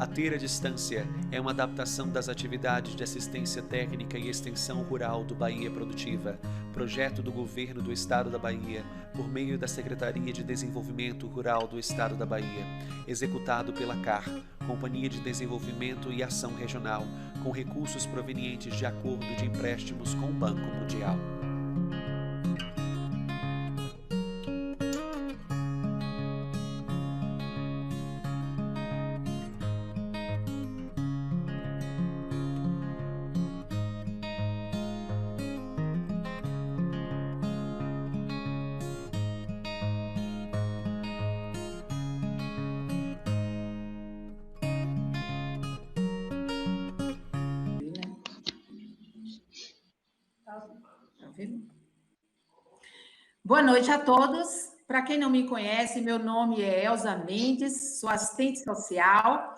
A Ter à Distância é uma adaptação das atividades de assistência técnica e extensão rural do Bahia Produtiva, projeto do Governo do Estado da Bahia, por meio da Secretaria de Desenvolvimento Rural do Estado da Bahia, executado pela CAR, Companhia de Desenvolvimento e Ação Regional, com recursos provenientes de acordo de empréstimos com o Banco Mundial. Boa noite a todos. Para quem não me conhece, meu nome é Elza Mendes, sou assistente social,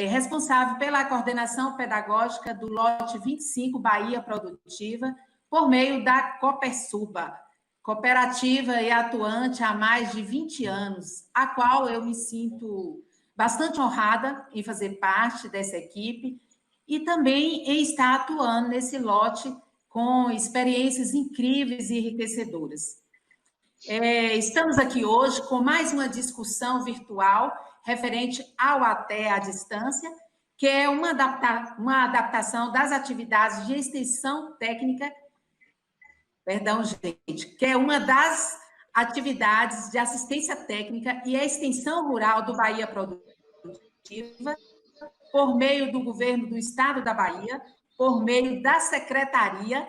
responsável pela coordenação pedagógica do lote 25 Bahia Produtiva, por meio da Copersuba, cooperativa e atuante há mais de 20 anos, a qual eu me sinto bastante honrada em fazer parte dessa equipe e também em estar atuando nesse lote com experiências incríveis e enriquecedoras. Estamos aqui hoje com mais uma discussão virtual referente ao Até à Distância, que é uma adaptação das atividades de extensão técnica, que é uma das atividades de assistência técnica e extensão rural do Bahia Produtiva, por meio do Governo do Estado da Bahia, por meio da Secretaria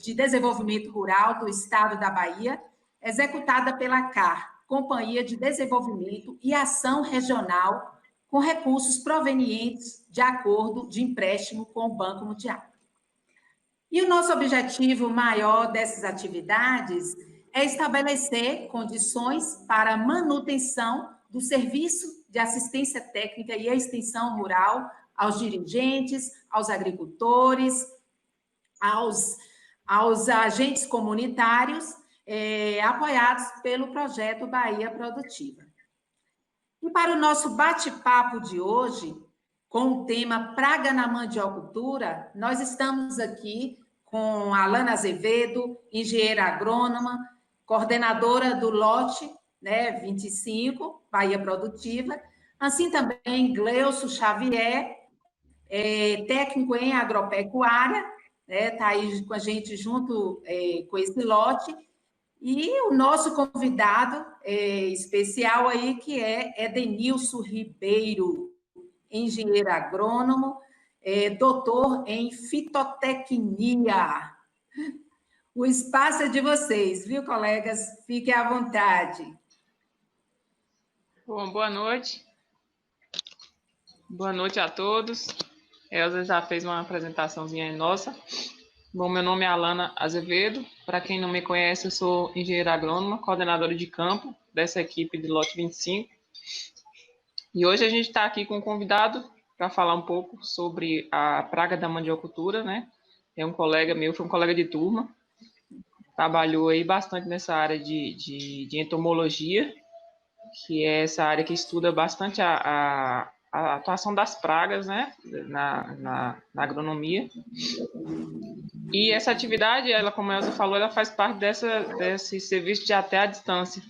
de Desenvolvimento Rural do Estado da Bahia, executada pela CAR, Companhia de Desenvolvimento e Ação Regional, com recursos provenientes de acordo de empréstimo com o Banco Mundial. E o nosso objetivo maior dessas atividades é estabelecer condições para a manutenção do serviço de assistência técnica e extensão rural aos dirigentes, aos agricultores, aos agentes comunitários, apoiados pelo projeto Bahia Produtiva. E para o nosso bate-papo de hoje, com o tema Praga na Mandiocultura, nós estamos aqui com a Alana Azevedo, engenheira agrônoma, coordenadora do lote 25, Bahia Produtiva, assim também Gleuso Xavier, técnico em agropecuária, está aí com a gente junto com esse lote, e o nosso convidado especial aí, que é Edenilson Ribeiro, engenheiro agrônomo, doutor em fitotecnia. O espaço é de vocês, viu, colegas? Fiquem à vontade. Bom, boa noite. Boa noite a todos. Elza já fez uma apresentaçãozinha nossa. Bom, meu nome é Alana Azevedo. Para quem não me conhece, eu sou engenheira agrônoma, coordenadora de campo dessa equipe de lote 25. E hoje a gente está aqui com um convidado para falar um pouco sobre a praga da mandiocultura, né? É um colega meu, foi um colega de turma, trabalhou aí bastante nessa área de entomologia, que é essa área que estuda bastante a atuação das pragas, né, na agronomia. E essa atividade, ela, como a Elza falou, ela faz parte desse serviço de Até à Distância,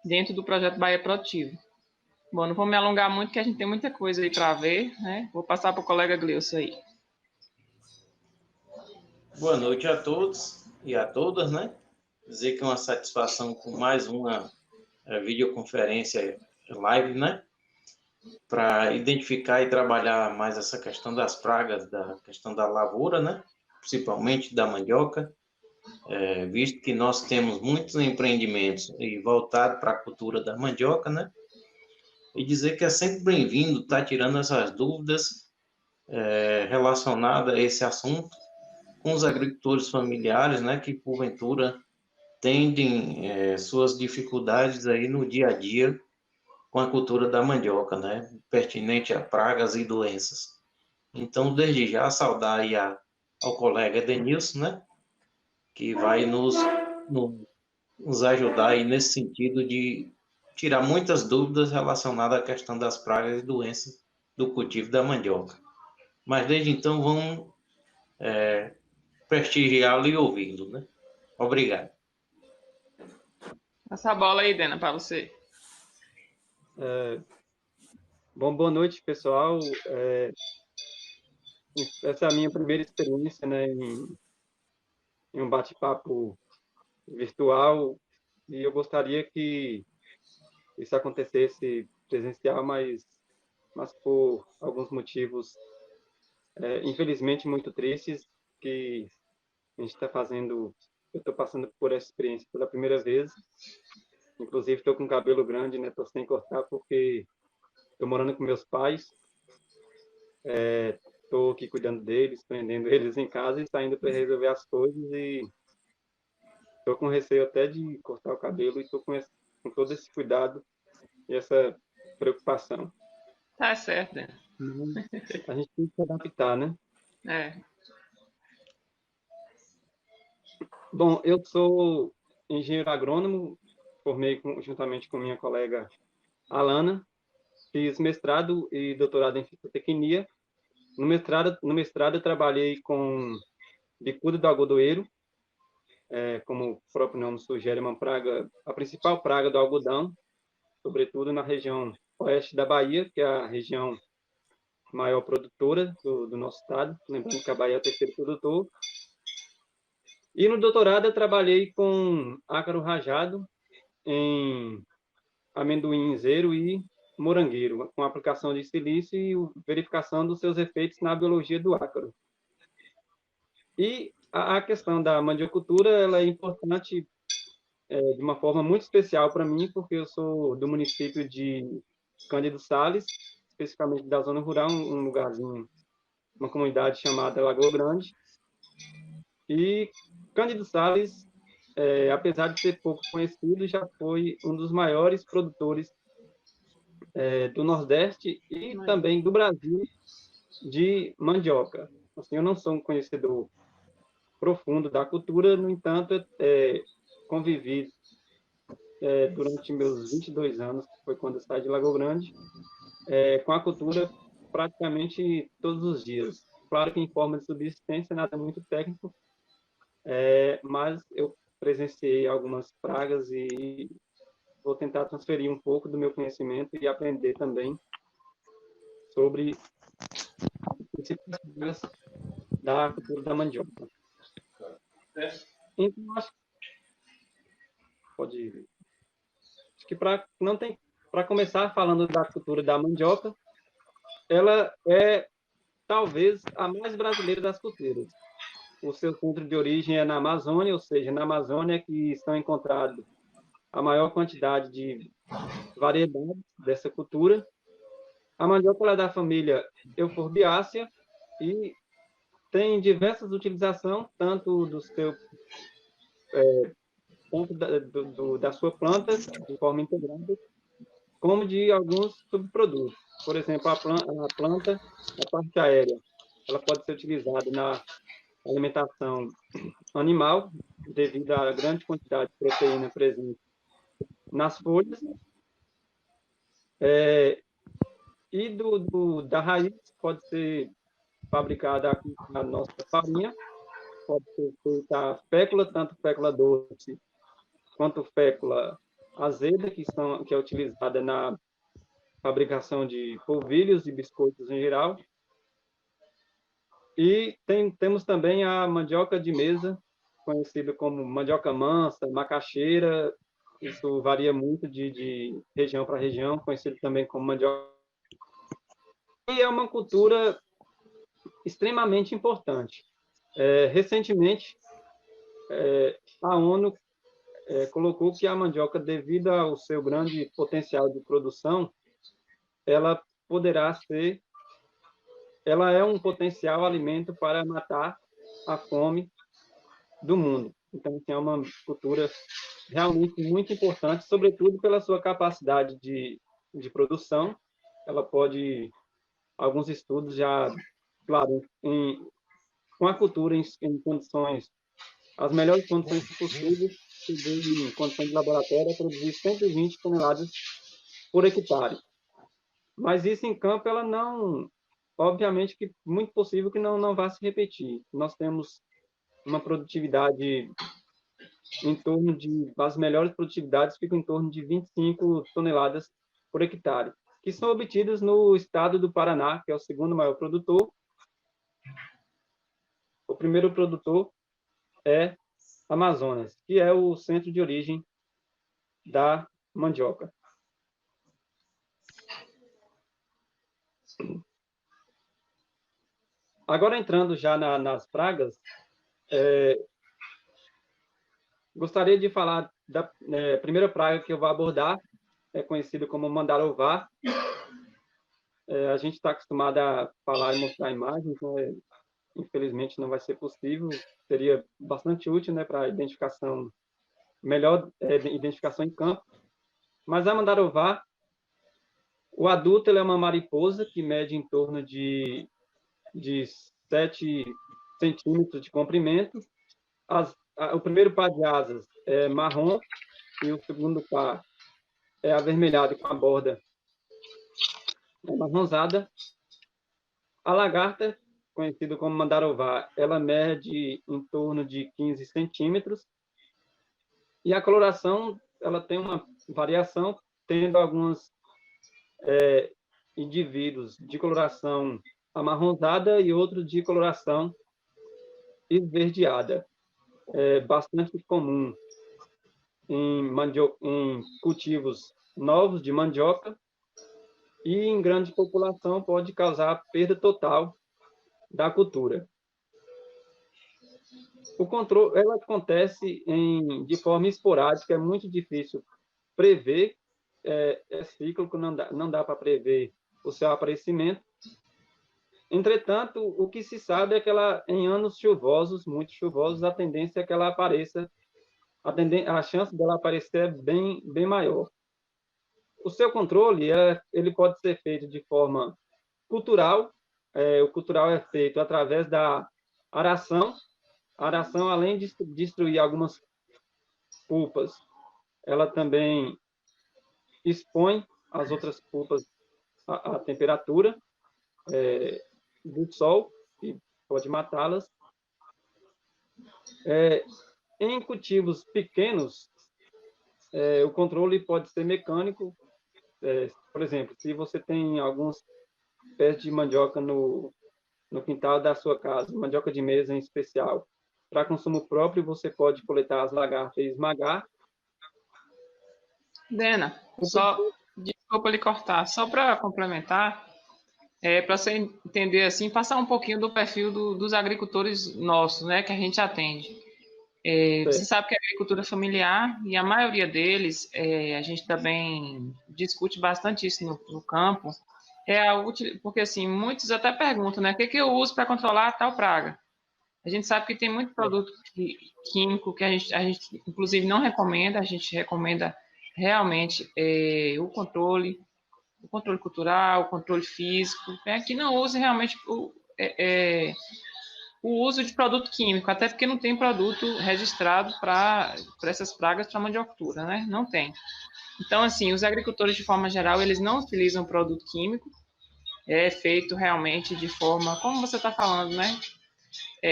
dentro do projeto Bahia Produtiva. Bom, não vou me alongar muito, porque a gente tem muita coisa aí para ver, né? Vou passar para o colega Gleuso aí. Boa noite a todos e a todas, né? Dizer que é uma satisfação com mais uma videoconferência live, né? Para identificar e trabalhar mais essa questão das pragas, da questão da lavoura, né? Principalmente da mandioca, visto que nós temos muitos empreendimentos voltados para a cultura da mandioca, né? E dizer que é sempre bem-vindo estar tirando essas dúvidas relacionadas a esse assunto com os agricultores familiares, né? Que porventura tendem suas dificuldades aí no dia a dia com a cultura da mandioca, né? Pertinente a pragas e doenças. Então, desde já, saudar aí ao colega Edenilson, né? Que vai nos ajudar aí nesse sentido de tirar muitas dúvidas relacionadas à questão das pragas e doenças do cultivo da mandioca. Mas desde então vamos prestigiá-lo e ouvi-lo, né? Obrigado. Essa bola aí, Dena, para você. Bom, boa noite, pessoal. Essa é a minha primeira experiência, né, em um bate-papo virtual, e eu gostaria que isso acontecesse presencial, mas por alguns motivos, infelizmente, muito tristes, que a gente está fazendo. Eu estou passando por essa experiência pela primeira vez. Inclusive, estou com cabelo grande, né? Estou sem cortar porque estou morando com meus pais. Estou aqui cuidando deles, prendendo eles em casa e saindo para resolver as coisas. E estou com receio até de cortar o cabelo e estou com todo esse cuidado e essa preocupação. Tá certo, Dena. A gente tem que se adaptar, né? Bom, eu sou engenheiro agrônomo, formei juntamente com minha colega Alana, fiz mestrado e doutorado em fitotecnia. No mestrado eu trabalhei com bicuda do algodoeiro, como o próprio nome sugere, uma praga, a principal praga do algodão, sobretudo na região oeste da Bahia, que é a região maior produtora do nosso estado, lembrando que a Bahia é o terceiro produtor. E no doutorado eu trabalhei com ácaro rajado em amendoinzeiro e morangueiro, com aplicação de silício e verificação dos seus efeitos na biologia do ácaro. E a questão da mandiocultura ela é importante de uma forma muito especial para mim, porque eu sou do município de Cândido Sales, especificamente da zona rural, um lugarzinho, uma comunidade chamada Lagoa Grande. E Cândido Sales, apesar de ser pouco conhecido, já foi um dos maiores produtores do Nordeste e também do Brasil de mandioca. Assim, eu não sou um conhecedor profundo da cultura, no entanto, convivi durante meus 22 anos, que foi quando eu saí de Lagoa Grande, com a cultura praticamente todos os dias. Claro que em forma de subsistência, nada muito técnico, mas eu presenciei algumas pragas e vou tentar transferir um pouco do meu conhecimento e aprender também sobre as principais pragas da cultura da mandioca. Então, acho que para começar falando da cultura da mandioca, ela é talvez a mais brasileira das culturas. O seu centro de origem é na Amazônia, ou seja, na Amazônia que estão encontrados a maior quantidade de variedades dessa cultura. A mandioca é da família Euphorbiaceae e tem diversas utilizações, tanto do seu da sua planta, de forma integrada, como de alguns subprodutos. Por exemplo, a planta, a parte aérea, ela pode ser utilizada na alimentação animal, devido à grande quantidade de proteína presente nas folhas. E da raiz pode ser fabricada a nossa farinha, pode ser feita a fécula, tanto fécula doce quanto fécula azeda, que é utilizada na fabricação de polvilhos e biscoitos em geral. E temos também a mandioca de mesa, conhecida como mandioca mansa, macaxeira. Isso varia muito de região para região, conhecido também como mandioca. E é uma cultura extremamente importante. Recentemente, a ONU colocou que a mandioca, devido ao seu grande potencial de produção, ela é um potencial alimento para matar a fome do mundo. Então, é uma cultura realmente muito importante, sobretudo pela sua capacidade de produção. Ela pode, alguns estudos já, claro, com a cultura em condições, as melhores condições possíveis, cheguei, em condição de laboratório, a produzir 120 toneladas por hectare. Mas isso em campo, ela não... Obviamente que muito possível que não vá se repetir. Nós temos uma produtividade em torno de... As melhores produtividades ficam em torno de 25 toneladas por hectare, que são obtidas no estado do Paraná, que é o segundo maior produtor. O primeiro produtor é Amazonas, que é o centro de origem da mandioca. Agora, entrando já nas pragas, gostaria de falar da primeira praga que eu vou abordar, é conhecida como mandarová. A gente está acostumado a falar e mostrar imagens, né? Infelizmente não vai ser possível. Seria bastante útil, né, para identificação, melhor identificação em campo. Mas a mandarová, o adulto, ele é uma mariposa que mede em torno de 7 centímetros de comprimento. O primeiro par de asas é marrom e o segundo par é avermelhado com a borda amarronzada. A lagarta, conhecida como mandarová, ela mede em torno de 15 centímetros. E a coloração, ela tem uma variação, tendo alguns indivíduos de coloração amarronzada e outros de coloração esverdeada. É bastante comum em cultivos novos de mandioca e em grande população pode causar perda total da cultura. O controle, ela acontece de forma esporádica, é muito difícil prever, é cíclico, não dá para prever o seu aparecimento. Entretanto, o que se sabe é que ela, em anos chuvosos, muito chuvosos, a tendência é que ela apareça, a chance dela aparecer é bem maior. O seu controle, ele pode ser feito de forma cultural. O cultural é feito através da aração. A aração, além de destruir algumas pulpas, ela também expõe as outras pulpas à temperatura do sol, que pode matá-las. Em cultivos pequenos, o controle pode ser mecânico. Por exemplo, se você tem alguns pés de mandioca no quintal da sua casa, mandioca de mesa em especial, para consumo próprio, você pode coletar as lagartas e esmagar. Dena, desculpa lhe cortar, só para complementar, para você entender assim, passar um pouquinho do perfil dos agricultores nossos, né, que a gente atende. Você sabe que a agricultura familiar, e a maioria deles, a gente também discute bastante isso no campo, porque assim, muitos até perguntam, né, o que eu uso para controlar tal praga? A gente sabe que tem muito produto químico que a gente inclusive não recomenda, a gente recomenda realmente o controle cultural, o controle físico, que não use realmente o uso de produto químico, até porque não tem produto registrado para essas pragas para mandiocultura, né? Não tem. Então, assim, os agricultores, de forma geral, eles não utilizam produto químico, é feito realmente de forma, como você está falando, né?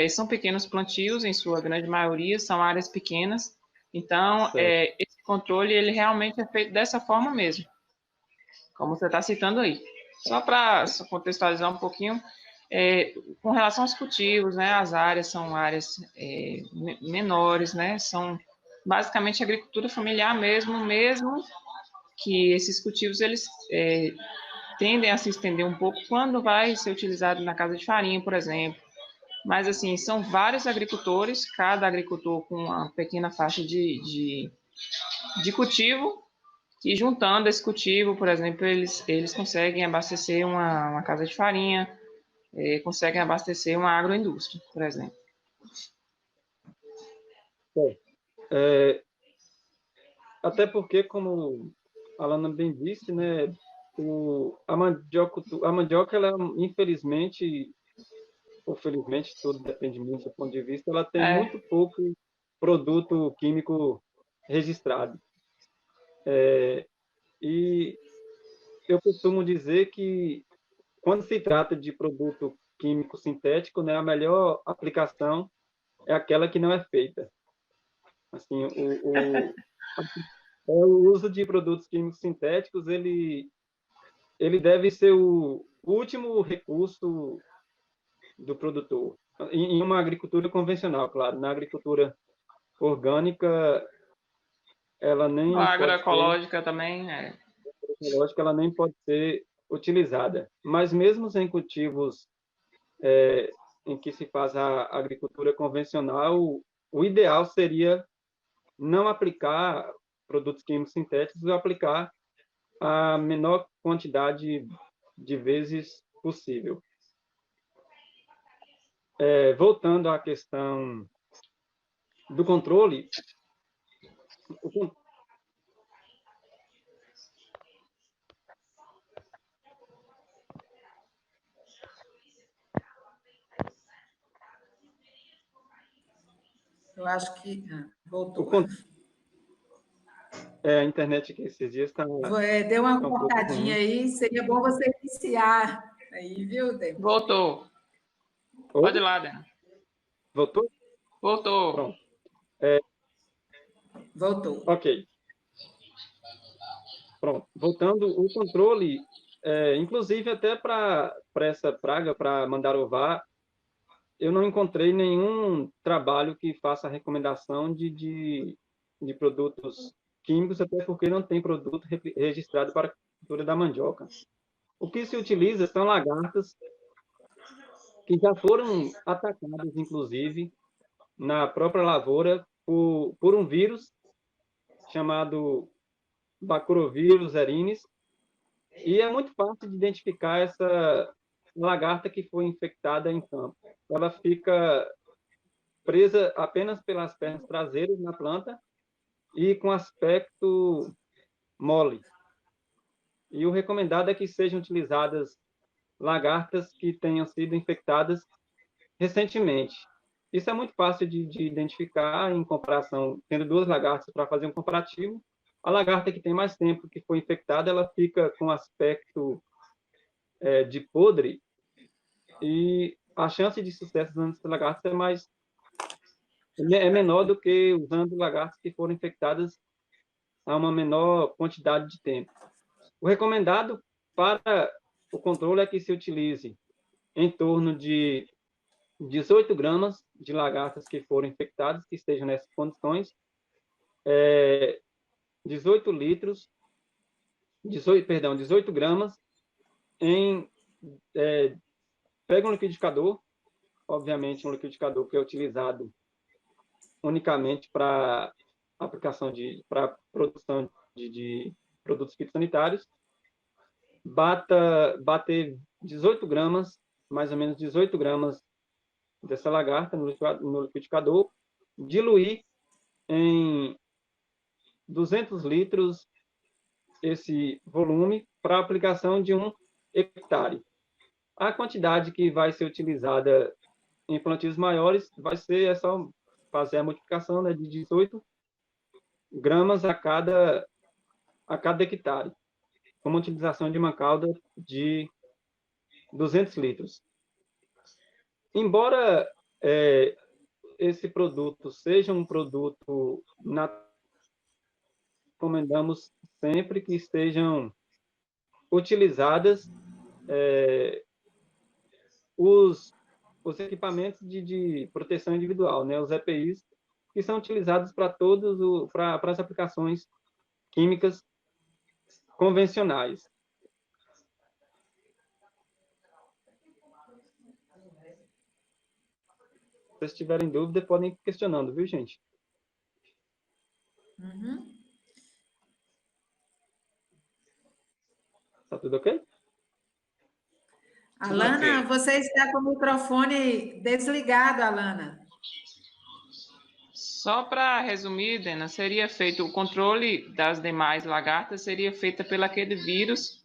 São pequenos plantios, em sua grande maioria, são áreas pequenas, então, esse controle, ele realmente é feito dessa forma mesmo, como você está citando aí. Só para contextualizar um pouquinho, com relação aos cultivos, né, as áreas são áreas menores, né, são basicamente agricultura familiar mesmo que esses cultivos, eles tendem a se estender um pouco quando vai ser utilizado na casa de farinha, por exemplo. Mas, assim, são vários agricultores, cada agricultor com uma pequena faixa de cultivo, e juntando esse cultivo, por exemplo, eles conseguem abastecer uma casa de farinha, conseguem abastecer uma agroindústria, por exemplo. Até porque, como a Alana bem disse, né, a mandioca, ela, infelizmente, ou felizmente, tudo depende muito do ponto de vista, ela tem muito pouco produto químico registrado. E eu costumo dizer que, quando se trata de produto químico sintético, né, a melhor aplicação é aquela que não é feita. Assim, o uso de produtos químicos sintéticos, ele deve ser o último recurso do produtor. Em uma agricultura convencional, claro. Na agricultura orgânica, ela nem A pode agroecológica também é. Lógico, ela nem pode ser utilizada. Mas mesmo em cultivos em que se faz a agricultura convencional, o ideal seria não aplicar produtos químicos sintéticos, ou aplicar a menor quantidade de vezes possível. Voltando à questão do controle, Eu acho que voltou. A internet que esses dias está... Deu uma cortadinha aí, seria bom você iniciar aí, viu, Débora? Voltou. Pode ir lá, Débora. Voltou? Voltou. Pronto. Voltou. Ok. Pronto. Voltando, o controle, inclusive até para essa praga, para mandarová, eu não encontrei nenhum trabalho que faça a recomendação de produtos químicos, até porque não tem produto registrado para a cultura da mandioca. O que se utiliza são lagartas que já foram atacadas, inclusive, na própria lavoura, por um vírus chamado Bacurovírus erinis, e é muito fácil de identificar essa lagarta que foi infectada em campo. Ela fica presa apenas pelas pernas traseiras na planta e com aspecto mole. E o recomendado é que sejam utilizadas lagartas que tenham sido infectadas recentemente. Isso é muito fácil de identificar em comparação, tendo duas lagartas para fazer um comparativo. A lagarta que tem mais tempo que foi infectada, ela fica com aspecto de podre, e a chance de sucesso usando essas lagartas é menor do que usando lagartas que foram infectadas a uma menor quantidade de tempo. O recomendado para o controle é que se utilize em torno de 18 gramas de lagartas que foram infectadas, que estejam nessas condições, 18 gramas pega um liquidificador, obviamente um liquidificador que é utilizado unicamente para aplicação para produção de produtos fitossanitários, bater 18 gramas, mais ou menos 18 gramas dessa lagarta no liquidificador, diluir em 200 litros esse volume para aplicação de 1 hectare. A quantidade que vai ser utilizada em plantios maiores vai ser só fazer a multiplicação, né, de 18 gramas a cada hectare, com uma utilização de uma cauda de 200 litros. Embora esse produto seja um produto recomendamos sempre que estejam utilizadas os equipamentos de proteção individual, né, os EPIs, que são utilizados para as aplicações químicas convencionais. Se vocês tiverem dúvida, podem ir questionando, viu, gente? Uhum. Tá tudo ok? Alana, Ok. você está com o microfone desligado, Alana. Só para resumir, Dena, seria feito o controle das demais lagartas, seria feita pelo aquele vírus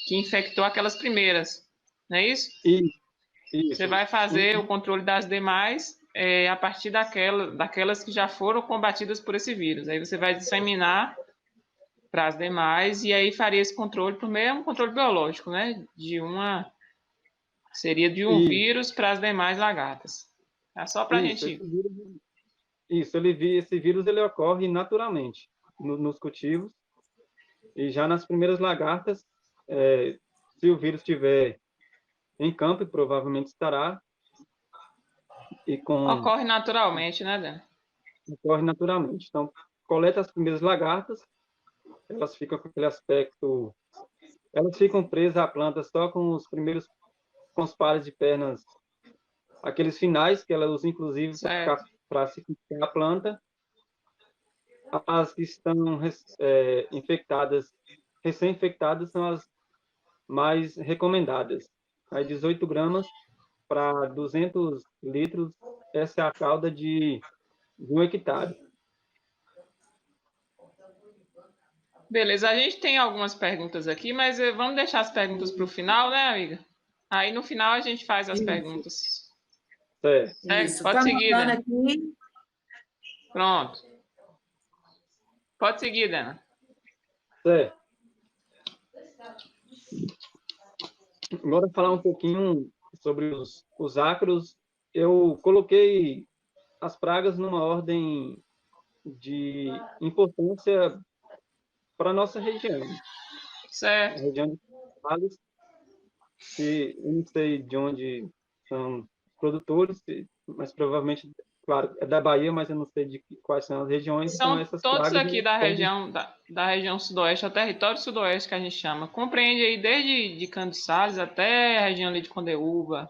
que infectou aquelas primeiras, não é isso? Isso. Você vai fazer o controle das demais a partir daquelas que já foram combatidas por esse vírus. Aí você vai disseminar para as demais e aí faria esse controle por meio de um controle biológico, né? Seria de um vírus para as demais lagartas. É só para a gente... Esse vírus ele ocorre naturalmente nos cultivos e já nas primeiras lagartas, se o vírus estiver em campo, e provavelmente estará, Ocorre naturalmente, né, Dan? Ocorre naturalmente. Então, coleta as primeiras lagartas, elas ficam com aquele aspecto... Elas ficam presas à planta só com os pares de pernas, aqueles finais que ela usa, inclusive, para se fixar a planta. As que estão recém-infectadas, são as mais recomendadas. Aí 18 gramas para 200 litros, essa é a cauda de 1 hectare. Beleza, a gente tem algumas perguntas aqui, mas vamos deixar as perguntas para o final, né, amiga? Aí no final a gente faz as perguntas. Certo. Pode seguir, Dana. Aqui. Pronto. Pode seguir, Dana. Certo. Agora falar um pouquinho sobre os ácaros. Eu coloquei as pragas numa ordem de importância para a nossa região. Certo. A região de Vales, que eu não sei de onde são os produtores, mas provavelmente, claro, é da Bahia, mas eu não sei de quais são as regiões. São então essas todos pragas aqui da região sudoeste, é o território sudoeste que a gente chama. Compreende aí desde de Cândido Sales até a região ali de Condeúba,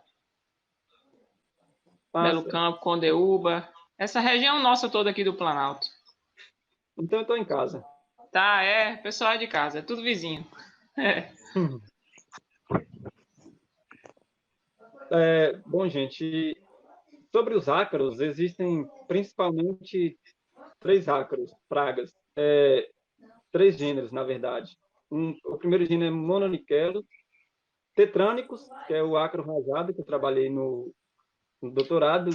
Belo Campo, Condeúba. Essa região nossa toda aqui do Planalto. Então eu estou em casa. Tá, pessoal é de casa, é tudo vizinho. Bom, gente, sobre os ácaros, existem principalmente 3 ácaros, pragas, 3 gêneros, na verdade. O primeiro gênero é Mononichellus, tetrânicos, que é o ácaro rajado, que eu trabalhei no doutorado,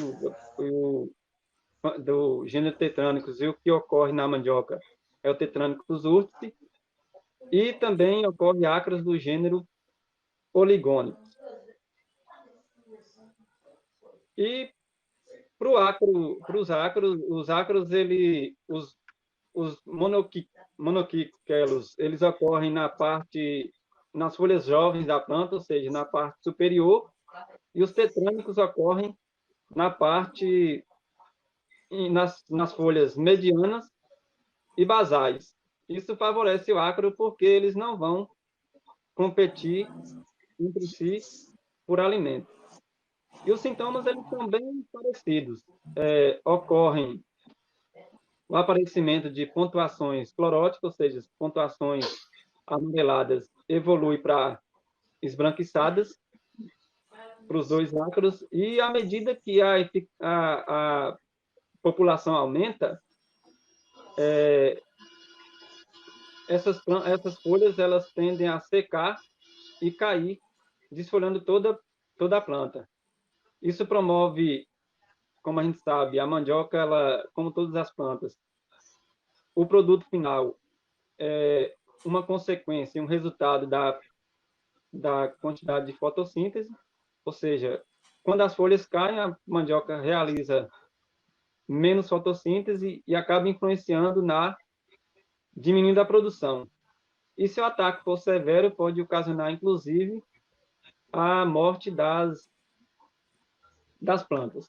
do gênero tetrânicos, e o que ocorre na mandioca é o Tetrânicos urtice, e também ocorre ácaros do gênero Poligônicos. E para os ácaros, os monoquiquelos, eles ocorrem nas folhas jovens da planta, ou seja, na parte superior, e os tetrânicos ocorrem nas folhas medianas e basais. Isso favorece o ácaro porque eles não vão competir entre si por alimento. E os sintomas eles são bem parecidos. Ocorrem o aparecimento de pontuações cloróticas, ou seja, pontuações amareladas evolui para esbranquiçadas para os 2 ácaros, e à medida que a população aumenta, essas folhas elas tendem a secar e cair, desfolhando toda a planta. Isso promove, como a gente sabe, a mandioca, ela, como todas as plantas, o produto final é uma consequência, um resultado da quantidade de fotossíntese, ou seja, quando as folhas caem, a mandioca realiza menos fotossíntese e acaba influenciando diminuindo a produção. E se o ataque for severo, pode ocasionar, inclusive, a morte das plantas.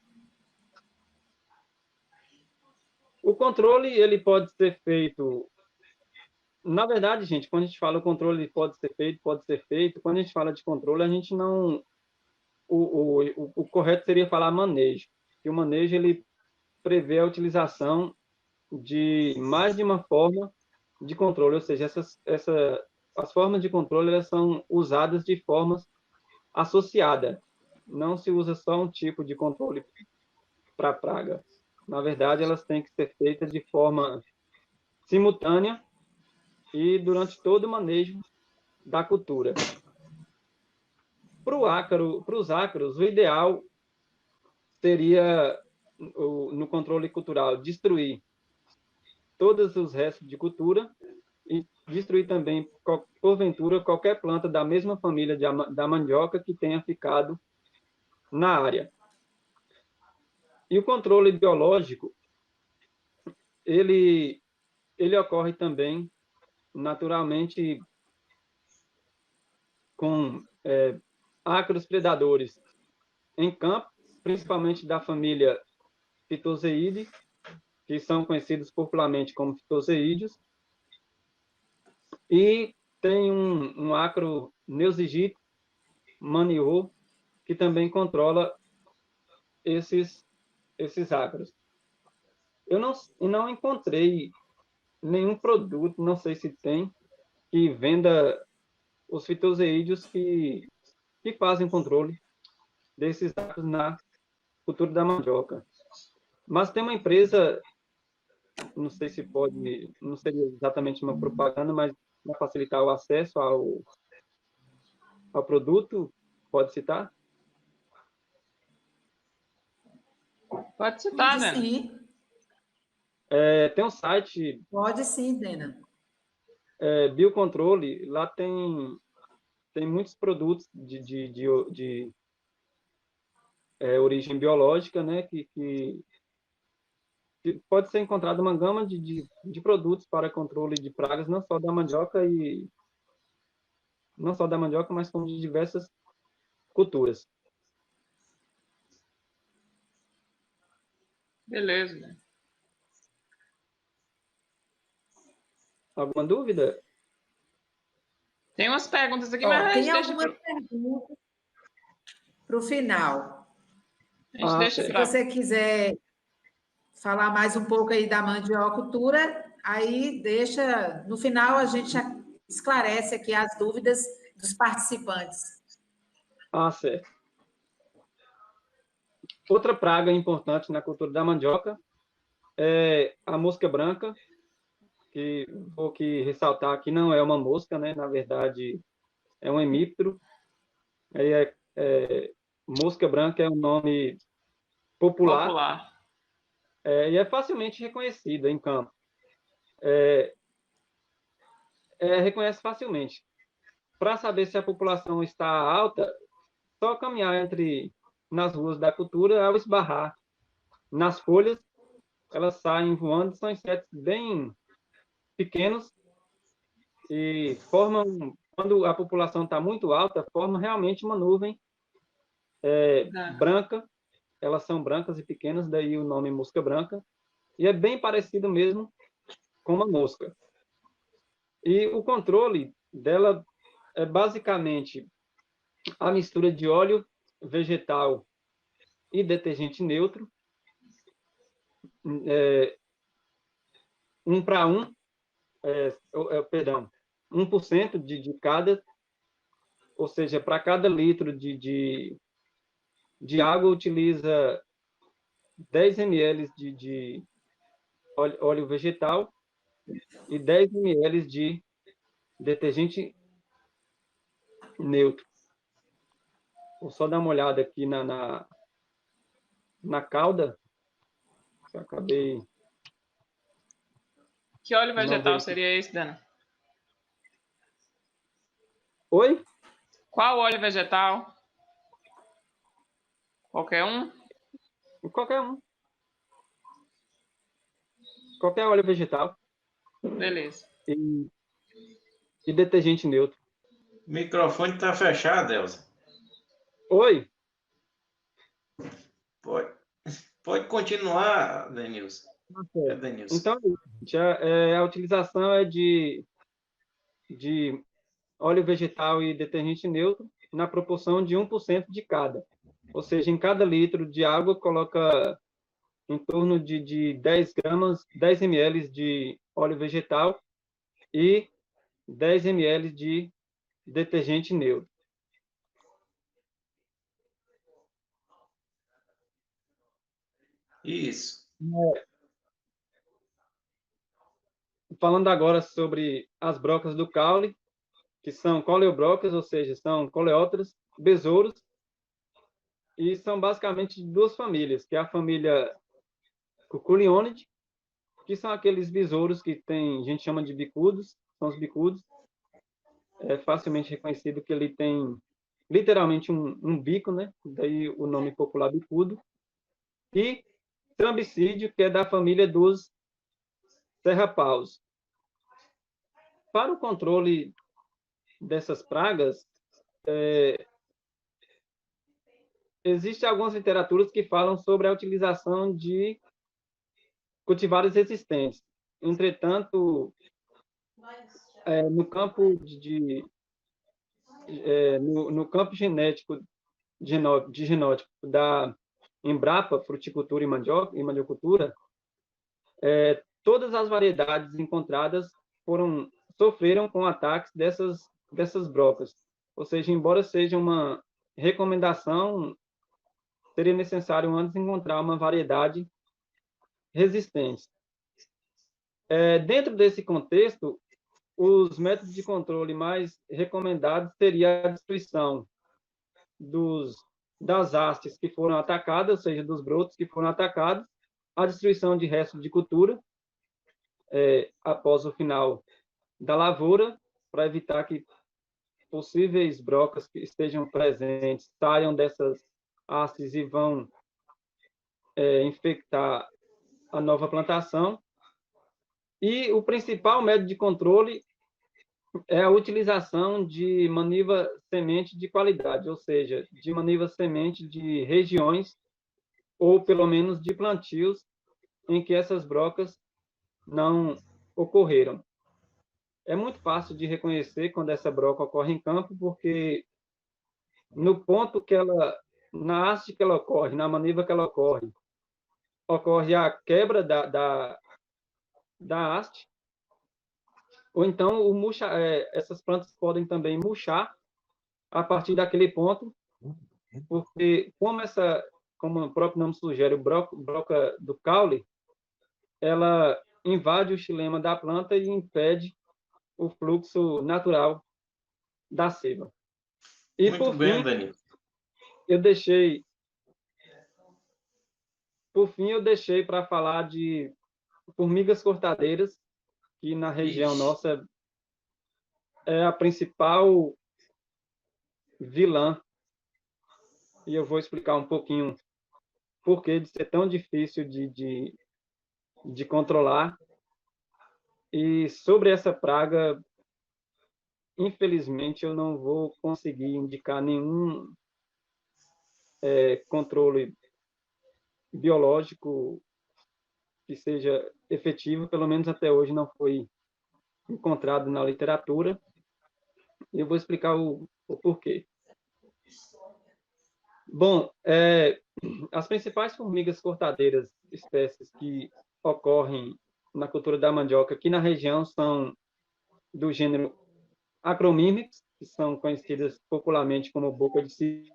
O controle, ele pode ser feito... Na verdade, gente, quando a gente fala o controle pode ser feito. Quando a gente fala de controle, a gente não... O correto seria falar manejo. E o manejo, ele prevê a utilização de mais de uma forma de controle, ou seja, as formas de controle elas são usadas de formas associadas. Não se usa só um tipo de controle para praga. Na verdade, elas têm que ser feitas de forma simultânea e durante todo o manejo da cultura. Para os ácaros, o ideal seria no controle cultural, destruir todos os restos de cultura e destruir também, porventura, qualquer planta da mesma família da mandioca que tenha ficado na área. E o controle biológico, ele ocorre também, naturalmente, com ácaros predadores em campo, principalmente da família Phytoseide, que são conhecidos popularmente como fitoseídeos, e tem um ácaro Neosigito manior, que também controla esses ácaros. Eu não encontrei nenhum produto, não sei se tem, que venda os fitoseídeos que fazem controle desses ácaros na cultura da mandioca. Mas tem uma empresa, não sei se pode, não seria exatamente uma propaganda, mas para facilitar o acesso ao produto, pode citar? Pode citar, Pode né? sim. Tem um site... Pode sim, Dena. Biocontrole, lá tem muitos produtos de origem biológica, né, que pode ser encontrada uma gama de produtos para controle de pragas, não só da mandioca, mas como de diversas culturas. Beleza. Né? Alguma dúvida? Tem umas perguntas aqui, mas a gente tem deixa algumas perguntas para o final. A gente deixa Se você quiser falar mais um pouco aí da mandiocultura, aí deixa, no final a gente esclarece aqui as dúvidas dos participantes. Certo. Outra praga importante na cultura da mandioca é a mosca branca, que vou aqui ressaltar que não é uma mosca, né? Na verdade, é um hemíptero. Aí mosca branca é um nome popular. E é facilmente reconhecido em campo. Reconhece facilmente. Para saber se a população está alta, só caminhar nas ruas da cultura, ao esbarrar nas folhas, elas saem voando, são insetos bem pequenos e formam, quando a população está muito alta, formam realmente uma nuvem branca. Elas são brancas e pequenas, daí o nome mosca branca, e é bem parecido mesmo com uma mosca. E o controle dela é basicamente a mistura de óleo vegetal e detergente neutro, 1 para 1, 1% de cada, ou seja, para cada litro de água utiliza 10 ml de óleo vegetal e 10 ml de detergente neutro. Vou só dar uma olhada aqui na cauda. Eu acabei... Que óleo vegetal seria esse, Dana? Oi? Qual óleo vegetal? Qualquer um? Qualquer um. Qualquer óleo vegetal. Beleza. E detergente neutro. O microfone está fechado, Elza. Oi? Pode continuar, Denilson. Denilson. Então, a utilização é de óleo vegetal e detergente neutro na proporção de 1% de cada. Ou seja, em cada litro de água, coloca em torno de 10 ml de óleo vegetal e 10 ml de detergente neutro. Isso. Falando agora sobre as brocas do caule, que são coleobrocas, ou seja, são coleópteros, besouros, e são basicamente duas famílias, que é a família Cuculionidae, que são aqueles besouros que tem, a gente chama de bicudos, são os bicudos. É facilmente reconhecido que ele tem literalmente um bico, né? Daí o nome popular bicudo. E Trambicídio, que é da família dos serrapaus. Para o controle dessas pragas, existem algumas literaturas que falam sobre a utilização de cultivares resistentes. Entretanto, no campo no campo genético de genótipo da Embrapa, Fruticultura e Mandiocultura, todas as variedades encontradas sofreram com ataques dessas brocas. Ou seja, embora seja uma recomendação, seria necessário antes encontrar uma variedade resistente. Dentro desse contexto, os métodos de controle mais recomendados seria a destruição das hastes que foram atacadas, ou seja, dos brotos que foram atacados, a destruição de restos de cultura após o final da lavoura, para evitar que possíveis brocas que estejam presentes saiam dessas hastes e vão infectar a nova plantação. E o principal método de controle é a utilização de maniva semente de qualidade, ou seja, de maniva semente de regiões, ou pelo menos de plantios, em que essas brocas não ocorreram. É muito fácil de reconhecer quando essa broca ocorre em campo, porque no ponto que ela, na haste que ela ocorre, na maniva que ela ocorre a quebra da haste, ou então essas plantas podem também murchar a partir daquele ponto, porque como o próprio nome sugere, broca do caule, ela invade o xilema da planta e impede o fluxo natural da seiva. E Muito por bem, fim, Danilo. eu deixei para falar de formigas cortadeiras, que na região nossa é a principal vilã. E eu vou explicar um pouquinho por que de ser tão difícil de controlar. E sobre essa praga, infelizmente, eu não vou conseguir indicar nenhum controle biológico que seja efetivo, pelo menos até hoje não foi encontrado na literatura. E eu vou explicar o porquê. Bom, as principais formigas cortadeiras, espécies que ocorrem na cultura da mandioca aqui na região, são do gênero Acromyrmex, que são conhecidas popularmente como boca de cisne,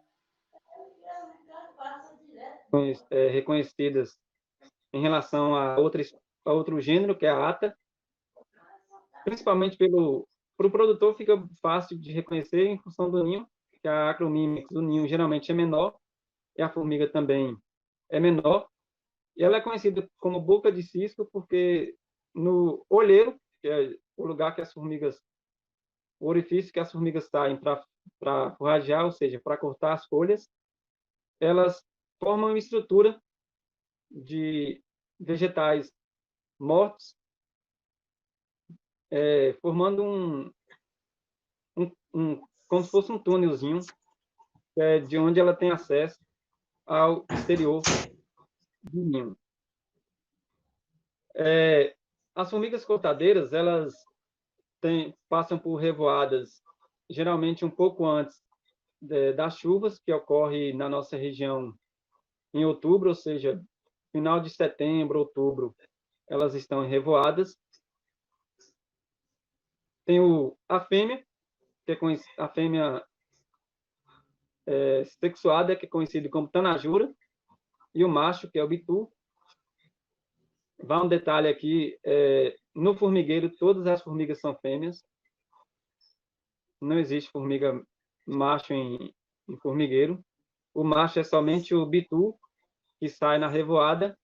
reconhecidas em relação a outro gênero, que é a ata. Principalmente para o produtor fica fácil de reconhecer em função do ninho, que a Acromyrmex, o ninho geralmente é menor, e a formiga também é menor. E ela é conhecida como boca de cisco porque no olheiro, que é o lugar que o orifício que as formigas saem para forragear, ou seja, para cortar as folhas, elas formam uma estrutura de vegetais mortos, formando como se fosse um túnelzinho, de onde ela tem acesso ao exterior do ninho. As formigas cortadeiras, elas passam por revoadas, geralmente um pouco antes das chuvas, que ocorre na nossa região em outubro, ou seja, final de setembro, outubro, elas estão em revoadas. Tem a fêmea, que é a fêmea sexuada, que é conhecido como tanajura, e o macho, que é o bitu. Vai um detalhe aqui, no formigueiro, todas as formigas são fêmeas. Não existe formiga macho em formigueiro. O macho é somente o bitu, que sai na revoada,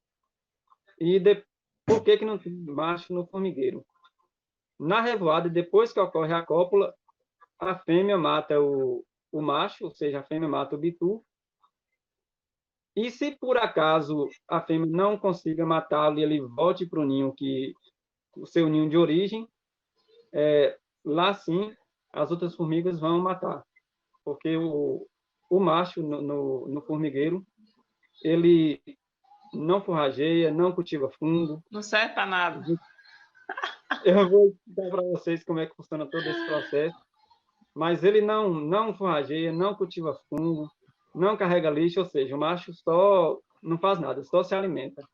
Por que não tem macho no formigueiro? Na revoada, depois que ocorre a cópula, a fêmea mata o macho, ou seja, a fêmea mata o bitu. E se por acaso a fêmea não consiga matá-lo e ele volte para o seu ninho de origem, lá sim as outras formigas vão matar, porque o macho no formigueiro, ele não forrageia, não cultiva fungo. Não serve para nada. Eu vou explicar para vocês como é que funciona todo esse processo, mas ele não forrageia, não cultiva fungo, não carrega lixo, ou seja, o macho só não faz nada, só se alimenta.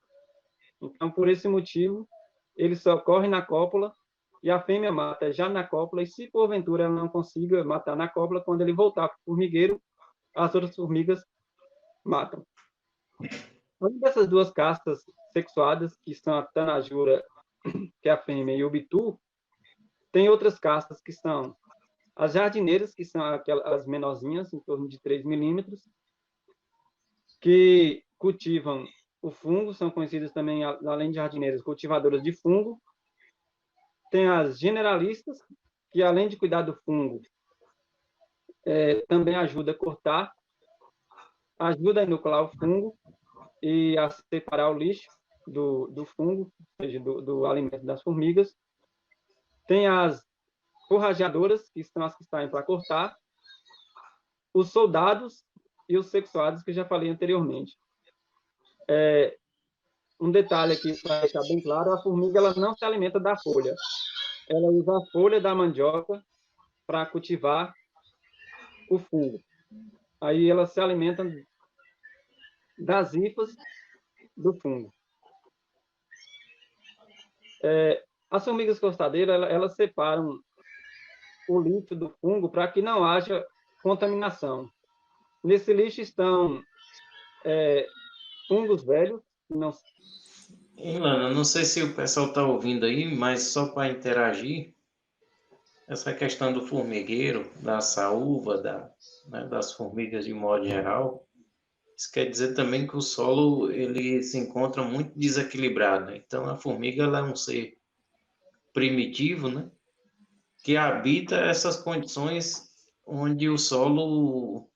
Então, por esse motivo, ele só corre na cópula e a fêmea mata já na cópula, e se porventura ela não consiga matar na cópula, quando ele voltar para o formigueiro, as outras formigas matam. Além dessas duas castas sexuadas, que são a tanajura, que é a fêmea, e o bitu, tem outras castas que são as jardineiras, que são as menorzinhas, em torno de 3 milímetros, que cultivam o fungo, são conhecidas também, além de jardineiras, cultivadoras de fungo. Tem as generalistas, que além de cuidar do fungo, também ajuda a cortar, ajuda a inocular o fungo e a separar o lixo do fungo, ou seja, do alimento das formigas. Tem as forrageadoras, que são as que saem para cortar, os soldados e os sexuados, que eu já falei anteriormente. Um detalhe aqui, para deixar bem claro, a formiga ela não se alimenta da folha. Ela usa a folha da mandioca para cultivar o fungo. Aí ela se alimenta das hifas do fungo. As formigas costadeiras, elas separam o lixo do fungo para que não haja contaminação. Nesse lixo estão fungos velhos. Ilana, não sei se o pessoal está ouvindo aí, mas só para interagir, essa questão do formigueiro, da saúva, das formigas de modo geral, isso quer dizer também que o solo ele se encontra muito desequilibrado. Então, a formiga ela é um ser primitivo, né, que habita essas condições onde o solo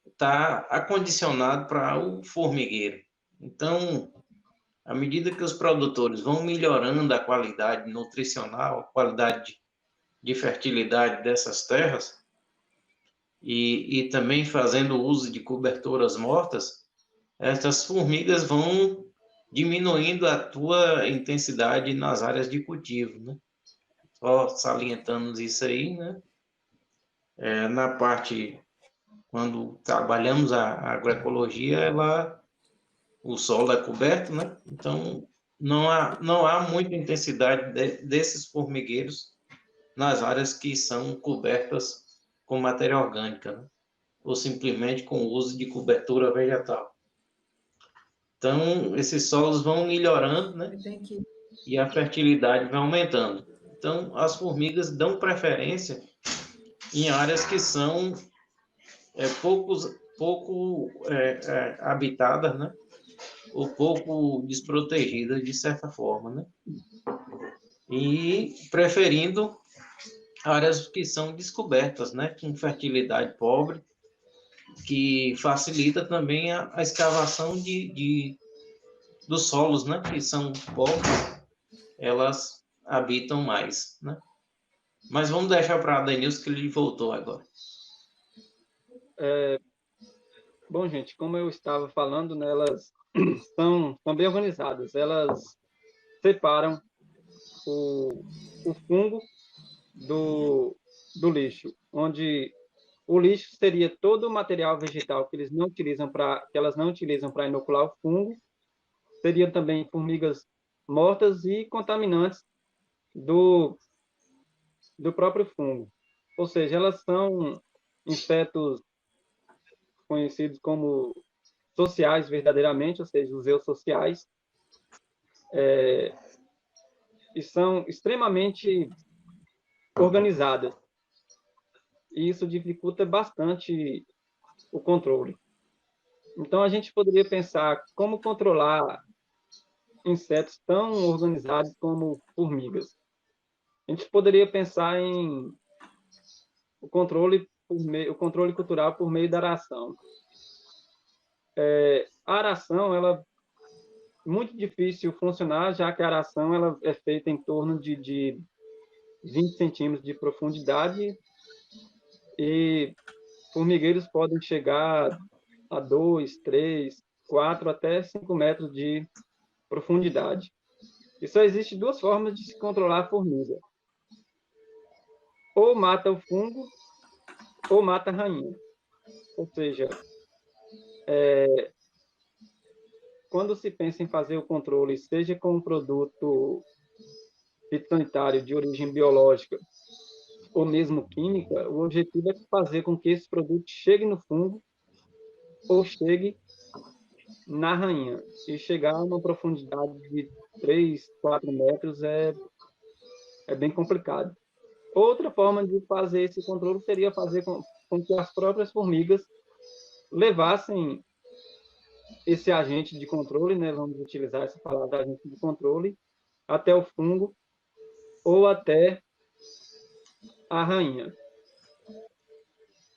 está acondicionado para o formigueiro. Então, à medida que os produtores vão melhorando a qualidade nutricional, a qualidade de fertilidade dessas terras, e também fazendo uso de cobertoras mortas, essas formigas vão diminuindo a tua intensidade nas áreas de cultivo, né? Só salientando isso aí, né? Na parte, quando trabalhamos a agroecologia, o solo é coberto, né? Então, não há muita intensidade desses formigueiros nas áreas que são cobertas com matéria orgânica, né? Ou simplesmente com o uso de cobertura vegetal. Então, esses solos vão melhorando, né? E a fertilidade vai aumentando. Então, as formigas dão preferência em áreas que são pouco habitadas, né? Ou pouco desprotegidas, de certa forma, né? E preferindo áreas que são descobertas, né? Com fertilidade pobre, que facilita também a escavação dos solos, né? Que são pobres, elas habitam mais, né? Mas vamos deixar para a Denilson, que ele voltou agora. Bom, gente, como eu estava falando, né, elas são bem organizadas. Elas separam o fungo do lixo, onde o lixo seria todo o material vegetal que elas não utilizam para inocular o fungo, seriam também formigas mortas e contaminantes do próprio fungo. Ou seja, elas são insetos conhecidos como sociais verdadeiramente, ou seja, os eusociais, e são extremamente organizadas. E isso dificulta bastante o controle. Então, a gente poderia pensar como controlar insetos tão organizados como formigas. A gente poderia pensar em o controle cultural por meio da aração. A aração, ela é muito difícil funcionar, já que a aração ela é feita em torno de 20 centímetros de profundidade e formigueiros podem chegar a 2, 3, 4, até 5 metros de profundidade. E só existe duas formas de se controlar a formiga. Ou mata o fungo, ou mata a rainha. Ou seja, quando se pensa em fazer o controle, seja com um produto fitossanitário de origem biológica ou mesmo química, o objetivo é fazer com que esse produto chegue no fungo ou chegue na rainha. E chegar a uma profundidade de 3, 4 metros é bem complicado. Outra forma de fazer esse controle seria fazer com que as próprias formigas levassem esse agente de controle, né, vamos utilizar essa palavra, agente de controle, até o fungo ou até a rainha.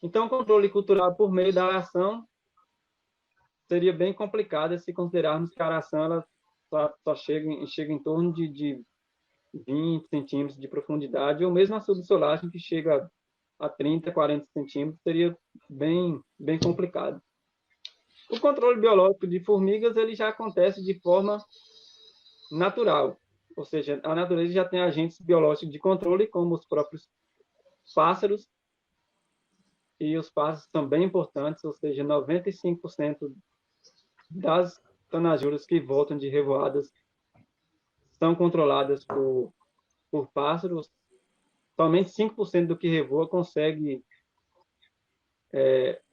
Então, o controle cultural por meio da aração seria bem complicado se considerarmos que a aração ela só chega em torno de 20 centímetros de profundidade, ou mesmo a subsolagem, que chega a 30, 40 centímetros, seria bem complicado. O controle biológico de formigas ele já acontece de forma natural, ou seja, a natureza já tem agentes biológicos de controle, como os próprios pássaros, e os pássaros são bem importantes, ou seja, 95% das tanajuras que voltam de revoadas são controladas por pássaros. Somente 5% do que revoa consegue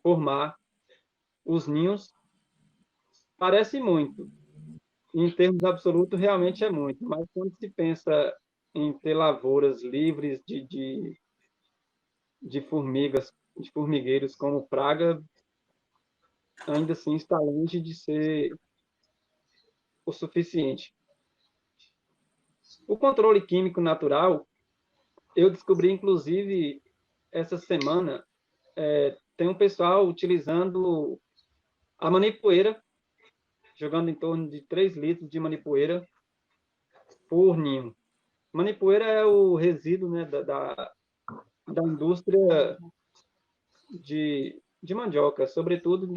formar os ninhos. Parece muito. Em termos absolutos, realmente é muito. Mas quando se pensa em ter lavouras livres de formigas, de formigueiros como praga, ainda assim está longe de ser o suficiente. O controle químico natural, eu descobri, inclusive, essa semana, tem um pessoal utilizando a manipoeira, jogando em torno de 3 litros de manipoeira por ninho. Manipoeira é o resíduo, né, da indústria de mandioca, sobretudo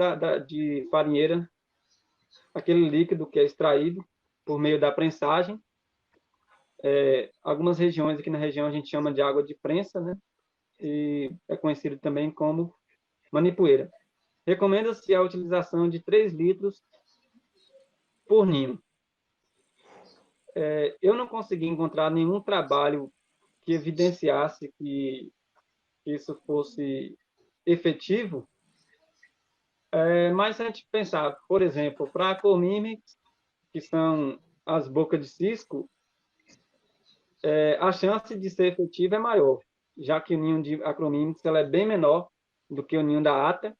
de farinheira, aquele líquido que é extraído por meio da prensagem. Algumas regiões, aqui na região a gente chama de água de prensa, né? E é conhecido também como manipoeira. Recomenda-se a utilização de 3 litros por ninho. Eu não consegui encontrar nenhum trabalho que evidenciasse que isso fosse efetivo, mas se a gente pensar, por exemplo, para acromímex, que são as bocas de cisco, a chance de ser efetiva é maior, já que o ninho de acromímex ela é bem menor do que o ninho da ata,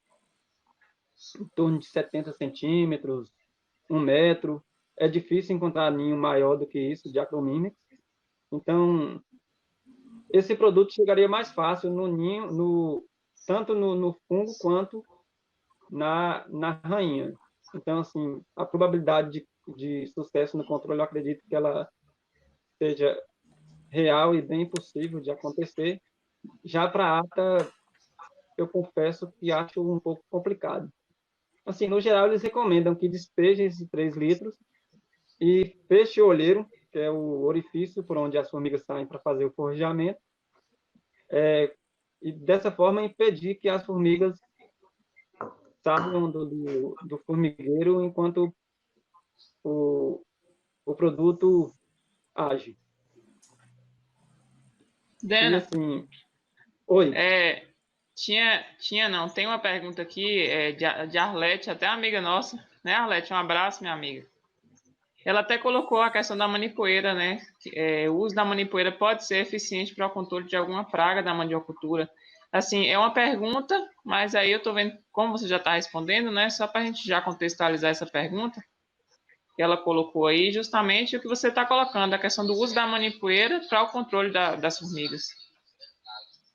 em torno de 70 centímetros, 1 metro. É difícil encontrar ninho maior do que isso de acromímex. Então, esse produto chegaria mais fácil no ninho, tanto no fungo quanto na rainha. Então, assim, a probabilidade de sucesso no controle, eu acredito que ela seja real e bem possível de acontecer. Já para a ata, eu confesso que acho um pouco complicado. Assim, no geral, eles recomendam que despeje esses 3 litros e feche o olheiro, que é o orifício por onde as formigas saem para fazer o forjamento, e dessa forma impedir que as formigas saiam do formigueiro enquanto o produto age. Dena, e assim, oi. Tem uma pergunta aqui de Arlete, até amiga nossa, né, Arlete? Um abraço, minha amiga. Ela até colocou a questão da manipoeira, né? O uso da manipoeira pode ser eficiente para o controle de alguma praga da mandiocultura. Assim, é uma pergunta, mas aí eu estou vendo como você já está respondendo, né? Só para a gente já contextualizar essa pergunta. que ela colocou aí, justamente o que você está colocando, a questão do uso da manipoeira para o controle das formigas.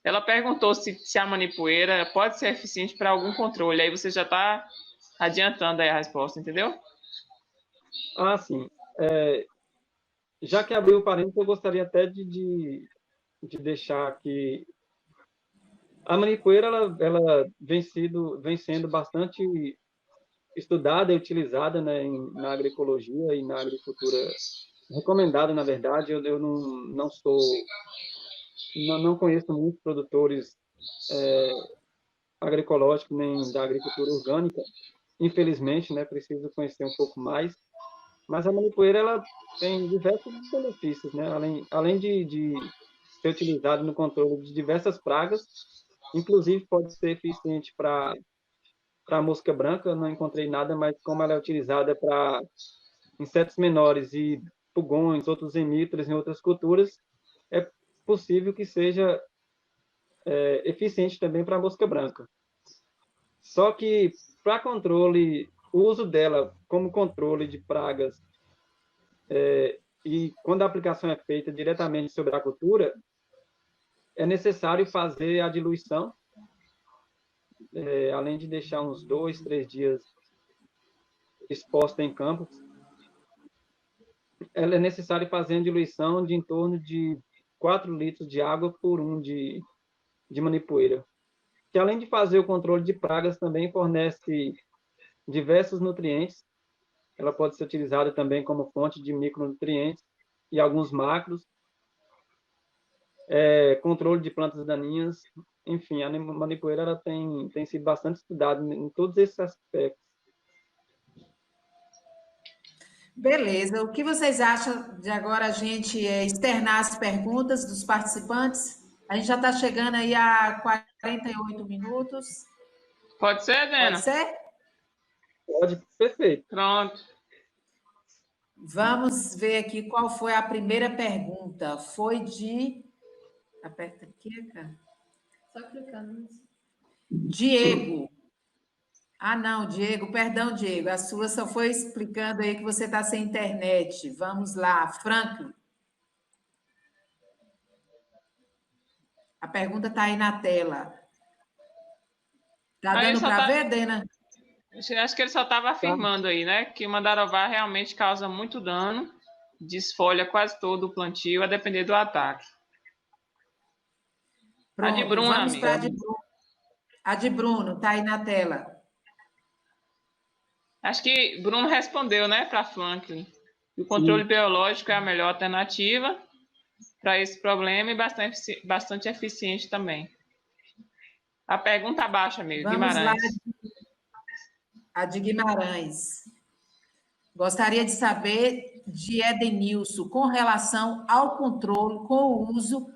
Ela perguntou se a manipoeira pode ser eficiente para algum controle, aí você já está adiantando aí a resposta, entendeu? Ah, sim. Já que abriu o parênteses, eu gostaria até de deixar aqui. A manipoeira, ela vem sendo bastante estudada e utilizada, né, na agroecologia e na agricultura. Recomendada, na verdade, eu não conheço muitos produtores agroecológicos nem da agricultura orgânica, infelizmente, né, preciso conhecer um pouco mais, mas a manipoeira, ela tem diversos benefícios, né, além de ser utilizada no controle de diversas pragas, inclusive pode ser eficiente para a mosca branca, eu não encontrei nada, mas como ela é utilizada para insetos menores e pulgões, outros hemípteros em outras culturas, é possível que seja eficiente também para a mosca branca. Só que para controle, o uso dela como controle de pragas e quando a aplicação é feita diretamente sobre a cultura, é necessário fazer a diluição, além de deixar uns 2, 3 dias exposta em campo, é necessário fazer a diluição de em torno de 4 litros de água por 1 de manipoeira, que além de fazer o controle de pragas, também fornece diversos nutrientes. Ela pode ser utilizada também como fonte de micronutrientes e alguns macros, controle de plantas daninhas, enfim, a manipoeira ela tem sido bastante estudada em todos esses aspectos. Beleza. O que vocês acham de agora a gente externar as perguntas dos participantes? A gente já está chegando aí a 48 minutos. Pode ser, Dena? Pode ser? Pode, perfeito. Pronto. Vamos ver aqui qual foi a primeira pergunta. Foi de... Aperta aqui, cara. Só clicando nisso. Diego. Ah, não, Diego, perdão, Diego. A sua só foi explicando aí que você está sem internet. Vamos lá, Franklin. A pergunta está aí na tela. Está dando para ver, Dena? Acho que ele só estava afirmando aí, né? Que o mandarová realmente causa muito dano, desfolha quase todo o plantio, a depender do ataque. Pronto, a de Bruno, vamos amiga. para a de Bruno. A de Bruno, está aí na tela. Acho que Bruno respondeu, né, para Franklin. O controle biológico é a melhor alternativa para esse problema e bastante eficiente também. A pergunta abaixo, amigo, Vamos Guimarães. lá, a de Guimarães. Gostaria de saber de Edenilson, com relação ao controle, com o uso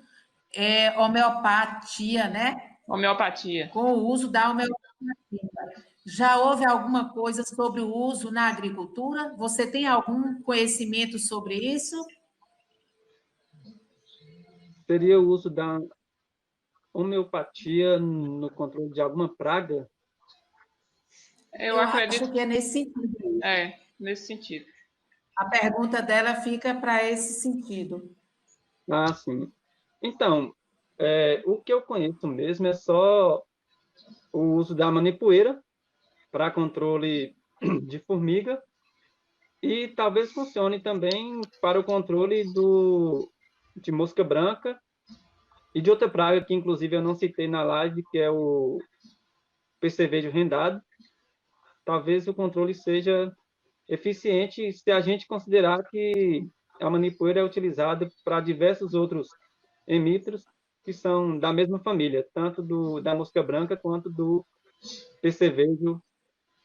homeopatia, né? Homeopatia. Com o uso da homeopatia. Já houve alguma coisa sobre o uso na agricultura? Você tem algum conhecimento sobre isso? Seria o uso da homeopatia no controle de alguma praga? Eu acredito acho que é nesse sentido. Nesse sentido. A pergunta dela fica para esse sentido. Ah, sim. Então, o que eu conheço mesmo é só o uso da manipoeira para controle de formiga e talvez funcione também para o controle de mosca branca e de outra praga que, inclusive, eu não citei na live, que é o percevejo rendado. Talvez o controle seja eficiente se a gente considerar que a manipoeira é utilizada para diversos outros hemípteros que são da mesma família, tanto da mosca branca quanto do percevejo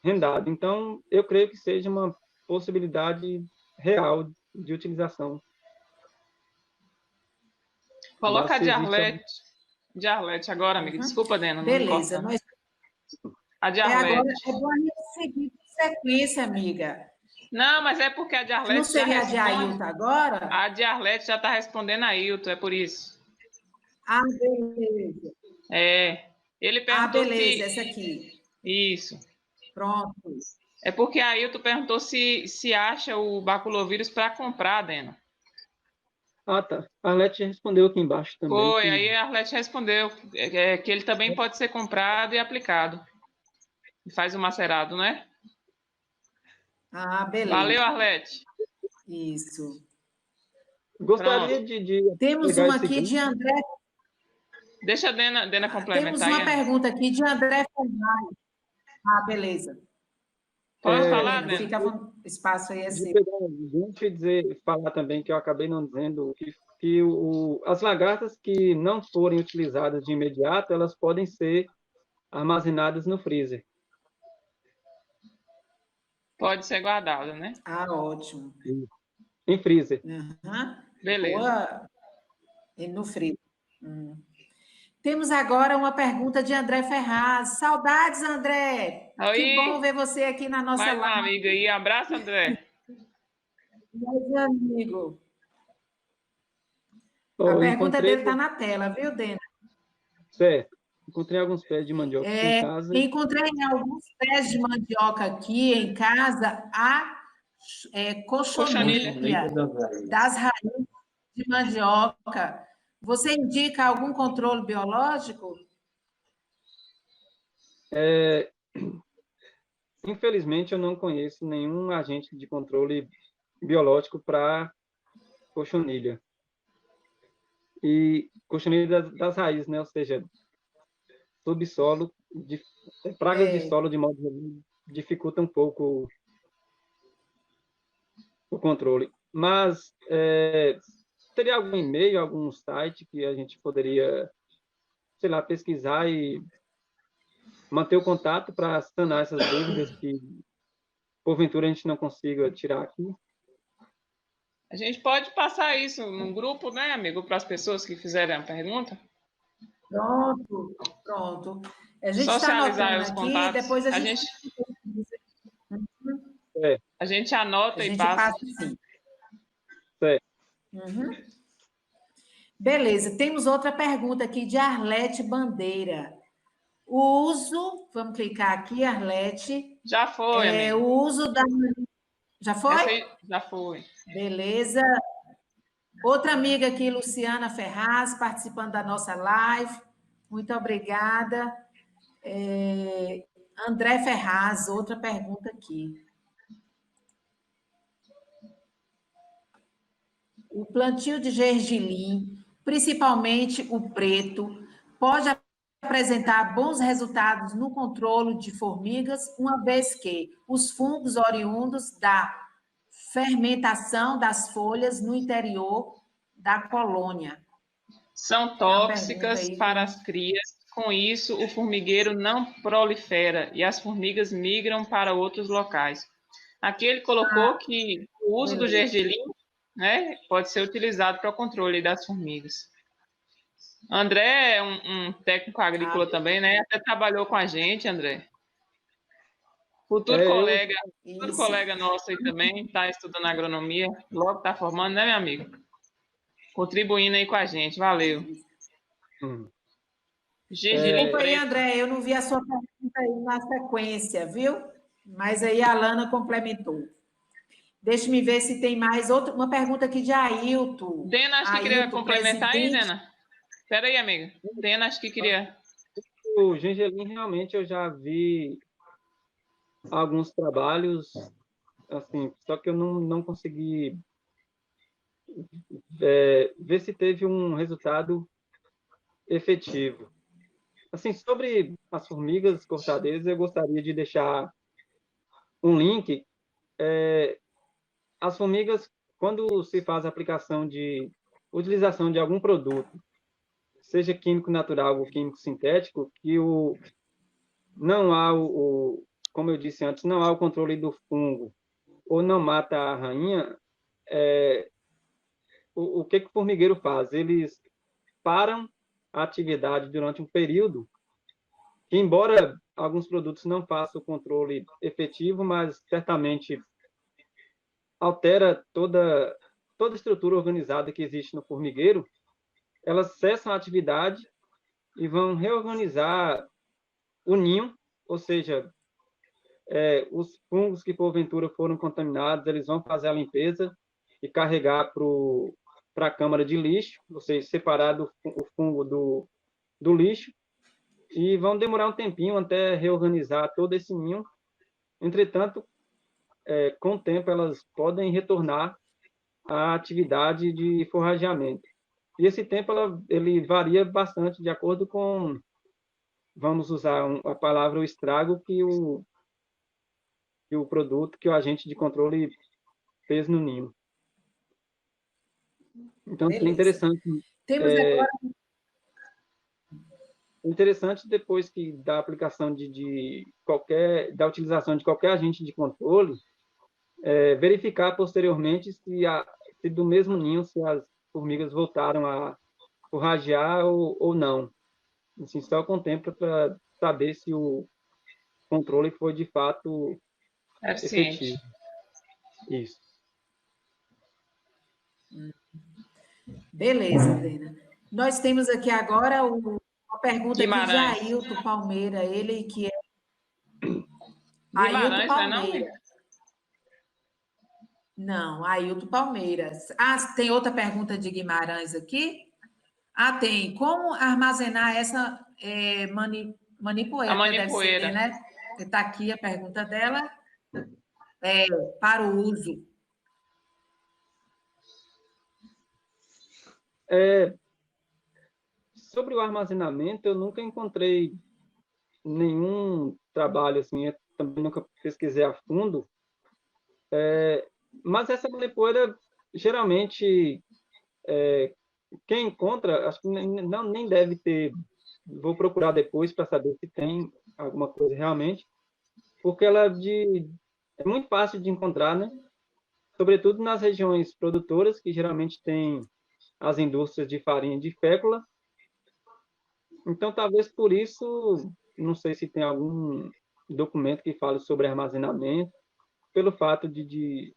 rendado. Então, eu creio que seja uma possibilidade real de utilização. Coloca a de Arlete agora, amiga. Desculpa, Dena. Beleza. A de Arlete. Agora é bom a gente seguir com sequência, amiga. Não, mas é porque a de Arlete não seria a de Ailton agora? A de Arlete já está respondendo a Ailton, é por isso. Ah, beleza. Ele perguntou beleza, essa aqui. Isso. Pronto. É porque a Ailton perguntou se acha o baculovírus para comprar, Dena. Ah, tá. A Arlete respondeu aqui embaixo também. Foi, Que... aí a Arlete respondeu que ele também pode ser comprado e aplicado. E faz o macerado, né? Ah, beleza. Valeu, Arlete. Isso. Gostaria de Temos pegar uma esse aqui gancho. de André. Deixa a Dena Temos complementar uma aí. pergunta aqui de André Ferraz. Ah, beleza. Pode É, falar, Dena, Dena? fica o espaço aí é de seu. pegar um gancho e falar também que eu acabei não dizendo que as lagartas que não forem utilizadas de imediato, elas podem ser armazenadas no freezer. Pode ser guardado, né? Ah, ótimo. Em freezer. Uhum. Beleza. Boa. E no frio. Temos agora uma pergunta de André Ferraz. Saudades, André! Aí, Que bom ver você aqui na nossa mais uma live. amiga aí. Abraço, André. Meu amigo. A Eu pergunta encontrei, dele está na tela, viu, Dena? certo, encontrei alguns pés de mandioca aqui em casa. Encontrei alguns pés de mandioca aqui em casa, a cochonilha das raízes de mandioca. Você indica algum controle biológico? Infelizmente, eu não conheço nenhum agente de controle biológico para cochonilha. E cochonilha das raízes, né? Ou seja, subsolo, pragas de solo, de modo geral, dificulta um pouco o controle. Mas teria algum e-mail, algum site que a gente poderia, sei lá, pesquisar e manter o contato para sanar essas dúvidas que, porventura, a gente não consiga tirar aqui? A gente pode passar isso num grupo, né, amigo, para as pessoas que fizerem a pergunta? Pronto, pronto. A gente está Socializar anotando os aqui, contatos. depois A gente anota a e gente passa. passa sim. Certo. Uhum. Beleza, temos outra pergunta aqui de Arlete Bandeira. O uso, vamos clicar aqui, Arlete. Já foi, amigo. O uso da. Já foi? Essa aí já foi. Beleza. Outra amiga aqui, Luciana Ferraz, participando da nossa live. Muito obrigada. André Ferraz, outra pergunta aqui. O plantio de gergelim, principalmente o preto, pode apresentar bons resultados no controle de formigas, uma vez que os fungos oriundos da fermentação das folhas no interior da colônia São tóxicas para as crias. Com isso, o formigueiro não prolifera e as formigas migram para outros locais. Aqui ele colocou que o uso do gergelim, né, pode ser utilizado para o controle das formigas. André é um técnico agrícola também, né? Até trabalhou com a gente, André. Futuro colega nosso aí também, está estudando agronomia, logo está formando, né, meu amigo? Contribuindo aí com a gente, valeu. Desculpa aí, André, eu não vi a sua pergunta aí na sequência, viu? Mas aí a Alana complementou. Deixa-me ver se tem mais outra. Uma pergunta aqui de Ailton. Dena, acho que queria complementar aí, Dena. Espera aí, amiga. Dena, acho que queria. O gergelim, realmente, eu já vi alguns trabalhos, assim, só que eu não consegui ver se teve um resultado efetivo. Assim, sobre as formigas cortadeiras, eu gostaria de deixar um link. As formigas, quando se faz a aplicação de utilização de algum produto, seja químico natural ou químico sintético, que não há como eu disse antes, não há o controle do fungo ou não mata a rainha, o que o formigueiro faz? Eles param a atividade durante um período que, embora alguns produtos não façam o controle efetivo, mas certamente altera toda a estrutura organizada que existe no formigueiro, elas cessam a atividade e vão reorganizar o ninho, ou seja, os fungos que porventura foram contaminados, eles vão fazer a limpeza e carregar para a câmara de lixo, ou seja, separar o fungo do lixo, e vão demorar um tempinho até reorganizar todo esse ninho. Entretanto, com o tempo, elas podem retornar à atividade de forrageamento. E esse tempo ele varia bastante de acordo com, vamos usar a palavra, o estrago que o produto, que o agente de controle fez no ninho. Então, é interessante. Temos agora... Interessante, depois da aplicação da utilização de qualquer agente de controle, verificar posteriormente se do mesmo ninho, se as formigas voltaram a forragear ou não. Assim, só com o tempo para saber se o controle foi de fato efetivo. Isso. Beleza, Brena. Nós temos aqui agora uma pergunta aqui de Ailton Palmeira, ele que é... Guimarães, Ailton Palmeira. Não, Ailton Palmeiras. Tem outra pergunta de Guimarães aqui? Tem. Como armazenar essa manipoeira? A manipoeira. Ser, né? Está aqui a pergunta dela. Para o uso. Sobre o armazenamento, eu nunca encontrei nenhum trabalho assim, eu também nunca pesquisei a fundo, mas essa manipoeira, geralmente, quem encontra, acho que nem deve ter, vou procurar depois para saber se tem alguma coisa realmente, porque ela é muito fácil de encontrar, né? Sobretudo nas regiões produtoras, que geralmente tem as indústrias de farinha de fécula. Então, talvez por isso, não sei se tem algum documento que fale sobre armazenamento, pelo fato de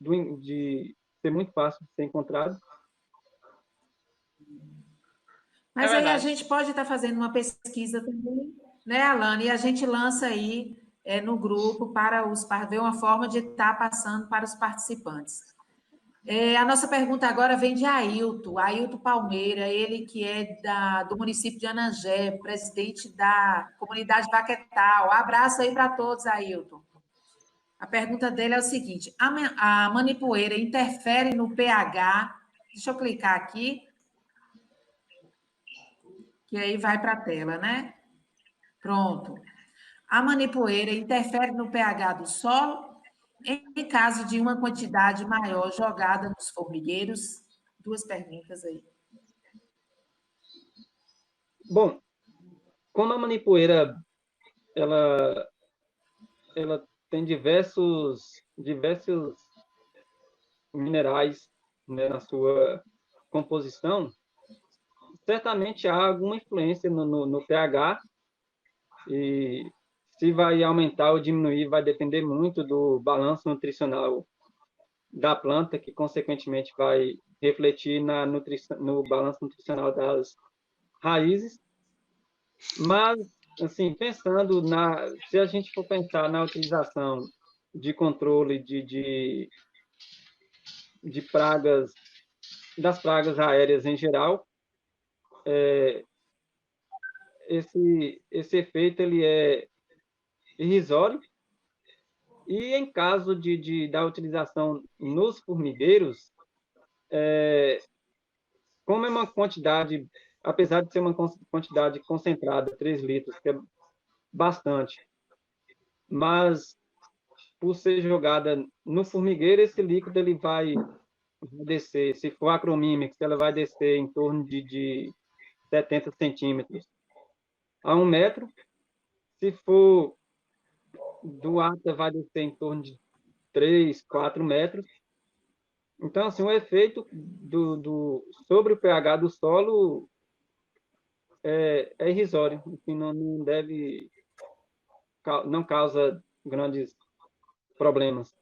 ser muito fácil de ser encontrado. Mas aí a gente pode estar fazendo uma pesquisa também, né, Alana? E a gente lança aí no grupo para ver uma forma de estar passando para os participantes. A nossa pergunta agora vem de Ailton Palmeira, ele que é do município de Anangé, presidente da comunidade Vaquetal. Abraço aí para todos, Ailton. A pergunta dele é o seguinte: a manipoeira interfere no pH? Deixa eu clicar aqui, que aí vai para a tela, né? Pronto. A manipoeira interfere no pH do solo? Em caso de uma quantidade maior jogada nos formigueiros? Duas perguntas aí. Bom, como a manipoeira ela tem diversos minerais, né, na sua composição, certamente há alguma influência no pH, e se vai aumentar ou diminuir vai depender muito do balanço nutricional da planta, que consequentemente vai refletir no balanço nutricional das raízes. Mas, assim, pensando se a gente for pensar na utilização de controle de pragas, das pragas aéreas em geral, esse efeito ele é irrisório. E em caso da utilização nos formigueiros, como é uma quantidade, apesar de ser uma quantidade concentrada, 3 litros, que é bastante, mas por ser jogada no formigueiro, esse líquido ele vai descer, se for acromímex, ela vai descer em torno de 70 centímetros a 1 metro. Se for do ATA, vai descer em torno de 3, 4 metros. Então, assim, o efeito sobre o pH do solo é irrisório, assim, não causa grandes problemas.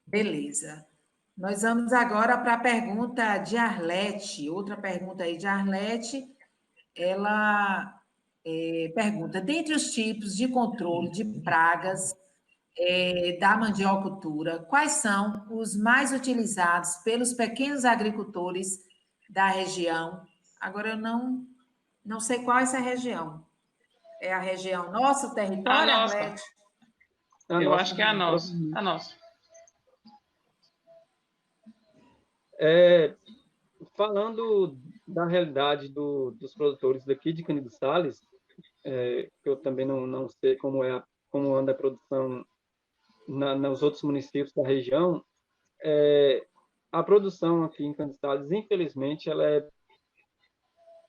Beleza. Nós vamos agora para a pergunta de Arlete. Outra pergunta aí de Arlete. Ela Pergunta: dentre os tipos de controle de pragas da mandiocultura, quais são os mais utilizados pelos pequenos agricultores da região? Agora eu não sei qual é essa região. É a região nosso A território, nossa. Arlete? Eu acho que é a nossa. A nossa. Falando da realidade dos produtores daqui de Cândido Sales, eu também não sei como anda a produção nos outros municípios da região. A produção aqui em Cândido Sales, infelizmente, ela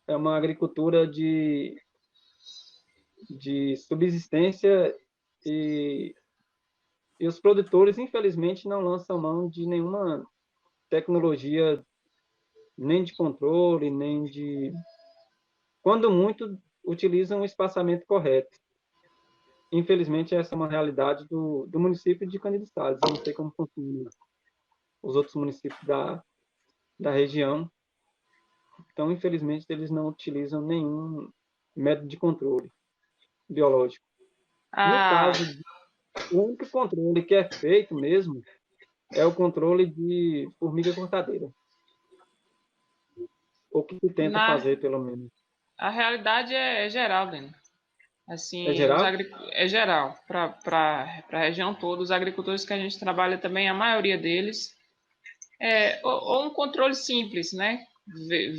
é uma agricultura de subsistência e os produtores, infelizmente, não lançam mão de nenhuma tecnologia, nem de controle, nem de... Quando muito, utilizam o espaçamento correto. Infelizmente, essa é uma realidade do município de Cândido Sales. Eu não sei como funciona os outros municípios da região. Então, infelizmente, eles não utilizam nenhum método de controle biológico. No caso, o único controle que é feito mesmo é o controle de formiga cortadeira. O que se tenta fazer, pelo menos. A realidade é geral, Dani. Assim, É geral? É geral. Para a região toda, os agricultores que a gente trabalha também, a maioria deles, ou um controle simples, né?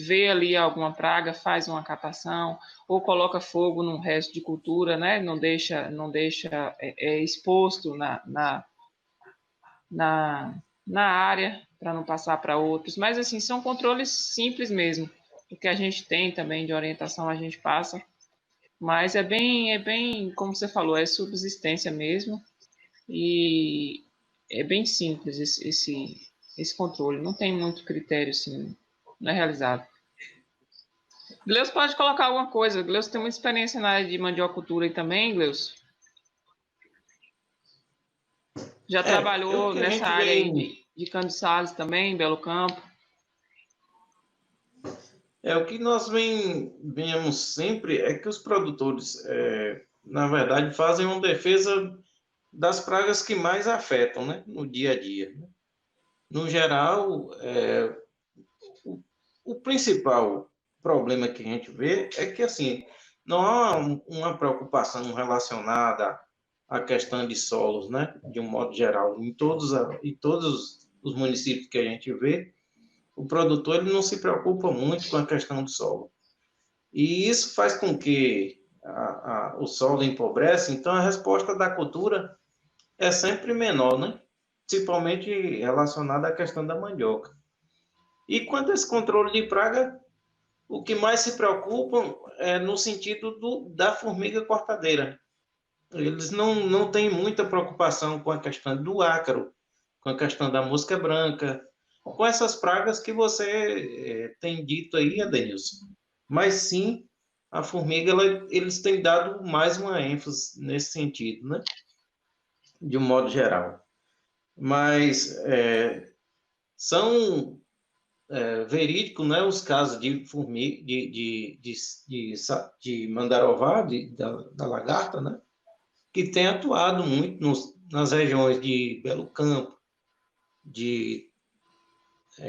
Vê ali alguma praga, faz uma captação, ou coloca fogo no resto de cultura, né? Não deixa exposto na área para não passar para outros. Mas assim, são controles simples mesmo. O que a gente tem também de orientação a gente passa. Mas é bem, como você falou, é subsistência mesmo. E é bem simples esse controle. Não tem muito critério, assim, não é realizado. Gleus pode colocar alguma coisa. Gleus tem muita experiência na área de mandiocultura aí também, Gleus? Já trabalhou nessa área aí de Cândido Sales também, Belo Campo? O que nós venhamos sempre é que os produtores, na verdade, fazem uma defesa das pragas que mais afetam, né, no dia a dia. No geral, o principal problema que a gente vê é que, assim, não há uma preocupação relacionada à questão de solos, né, de um modo geral. Em todos os municípios que a gente vê, o produtor ele não se preocupa muito com a questão do solo. E isso faz com que o solo empobrece, então a resposta da cultura é sempre menor, né? Principalmente relacionada à questão da mandioca. E quanto a esse controle de praga, o que mais se preocupam é no sentido da formiga cortadeira. Eles não têm muita preocupação com a questão do ácaro, com a questão da mosca branca, com essas pragas que você tem dito aí, Adenilson. Mas sim, a formiga, eles têm dado mais uma ênfase nesse sentido, né? De um modo geral. Mas são verídicos, né, os casos de formiga, de mandarová, da lagarta, né? Que tem atuado muito nas regiões de Belo Campo, de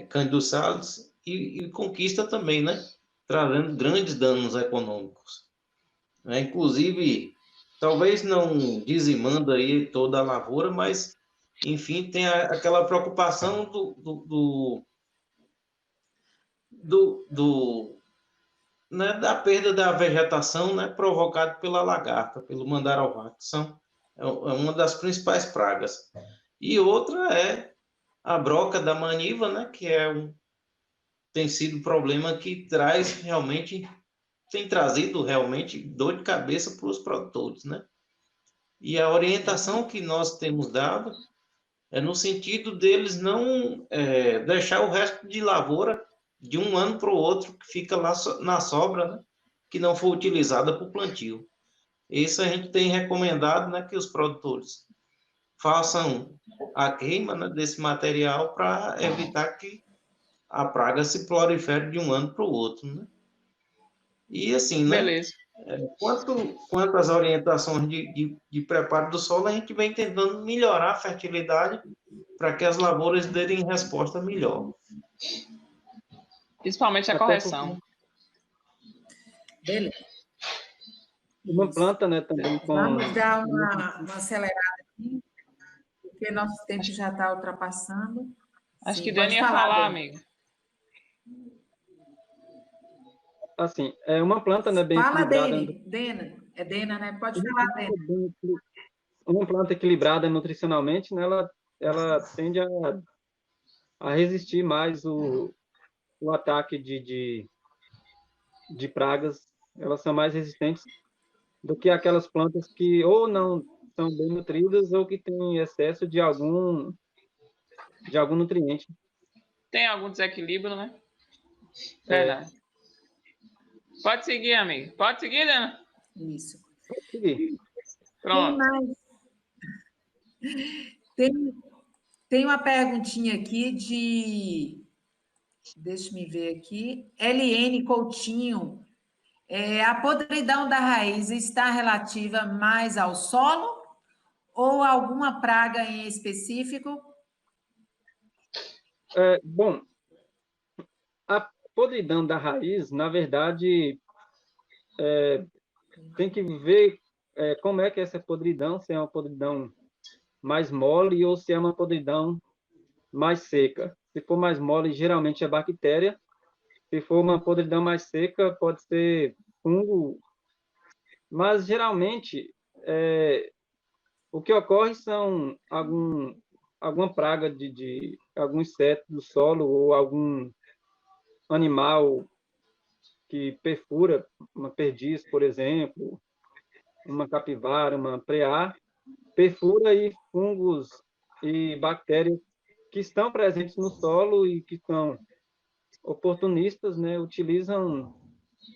Cândido Sales e Conquista também, né? Trazendo grandes danos econômicos. Inclusive, talvez não dizimando aí toda a lavoura, mas, enfim, tem aquela preocupação né, da perda da vegetação, né, provocada pela lagarta, pelo mandarová, que é uma das principais pragas. E outra é a broca da maniva, né, que tem sido um problema que tem trazido realmente dor de cabeça para os produtores, né? E a orientação que nós temos dado é no sentido deles não deixar o resto de lavoura de um ano para o outro, que fica lá na sobra, né, que não for utilizada para o plantio. Isso a gente tem recomendado, né, que os produtores façam a queima, né, desse material para evitar que a praga se prolifere de um ano para o outro, né? E assim, né? Beleza. Quanto às orientações de preparo do solo, a gente vem tentando melhorar a fertilidade para que as lavouras dêem resposta melhor. Principalmente a Até correção. Beleza. Uma planta, né, também com... Vamos dar uma acelerada aqui, porque nosso tempo já está ultrapassando. Acho Sim, que pode Dani ia falar, Dani. amigo. Assim, é uma planta, né, bem Fala, equilibrada. Dena. É Dena, né? Pode falar, Dena. Uma planta equilibrada nutricionalmente, né, ela tende a resistir mais o ataque de pragas. Elas são mais resistentes do que aquelas plantas que ou não são bem nutridas ou que têm excesso de algum nutriente. Tem algum desequilíbrio, né? Verdade. Pode seguir, amigo. Pode seguir, Dana? Isso. Pode seguir. Pronto. Tem uma perguntinha aqui de... Deixa me ver aqui. LN Coutinho. A podridão da raiz está relativa mais ao solo ou alguma praga em específico? Bom, a podridão da raiz, na verdade, tem que ver como é que é essa podridão, se é uma podridão mais mole ou se é uma podridão mais seca. Se for mais mole, geralmente é bactéria. Se for uma podridão mais seca, pode ser fungo. Mas, geralmente, o que ocorre são alguma praga de algum inseto do solo ou algum animal que perfura, uma perdiz, por exemplo, uma capivara, uma preá, perfura e fungos e bactérias que estão presentes no solo e que são oportunistas, né, utilizam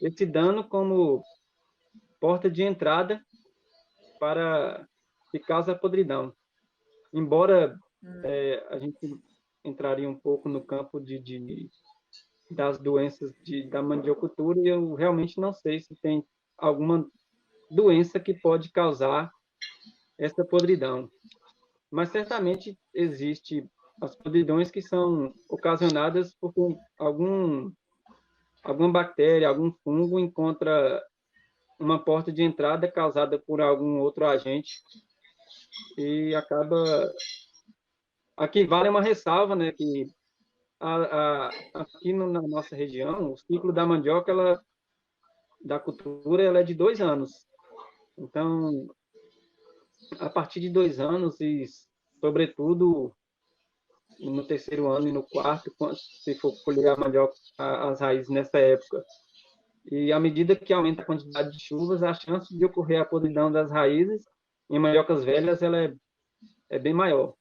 esse dano como porta de entrada para que causa a podridão. Embora a gente entraria um pouco no campo das doenças da mandiocultura, e eu realmente não sei se tem alguma doença que pode causar essa podridão. Mas certamente existe as podridões que são ocasionadas por alguma bactéria, algum fungo encontra uma porta de entrada causada por algum outro agente e acaba... Aqui vale uma ressalva, né, que aqui na nossa região, o ciclo da mandioca, da cultura, ela é de 2 anos. Então, a partir de 2 anos e, sobretudo, no 3º ano e no 4º, se for colher a mandioca, as raízes nessa época. E à medida que aumenta a quantidade de chuvas, a chance de ocorrer a podridão das raízes em mandiocas velhas ela é bem maior.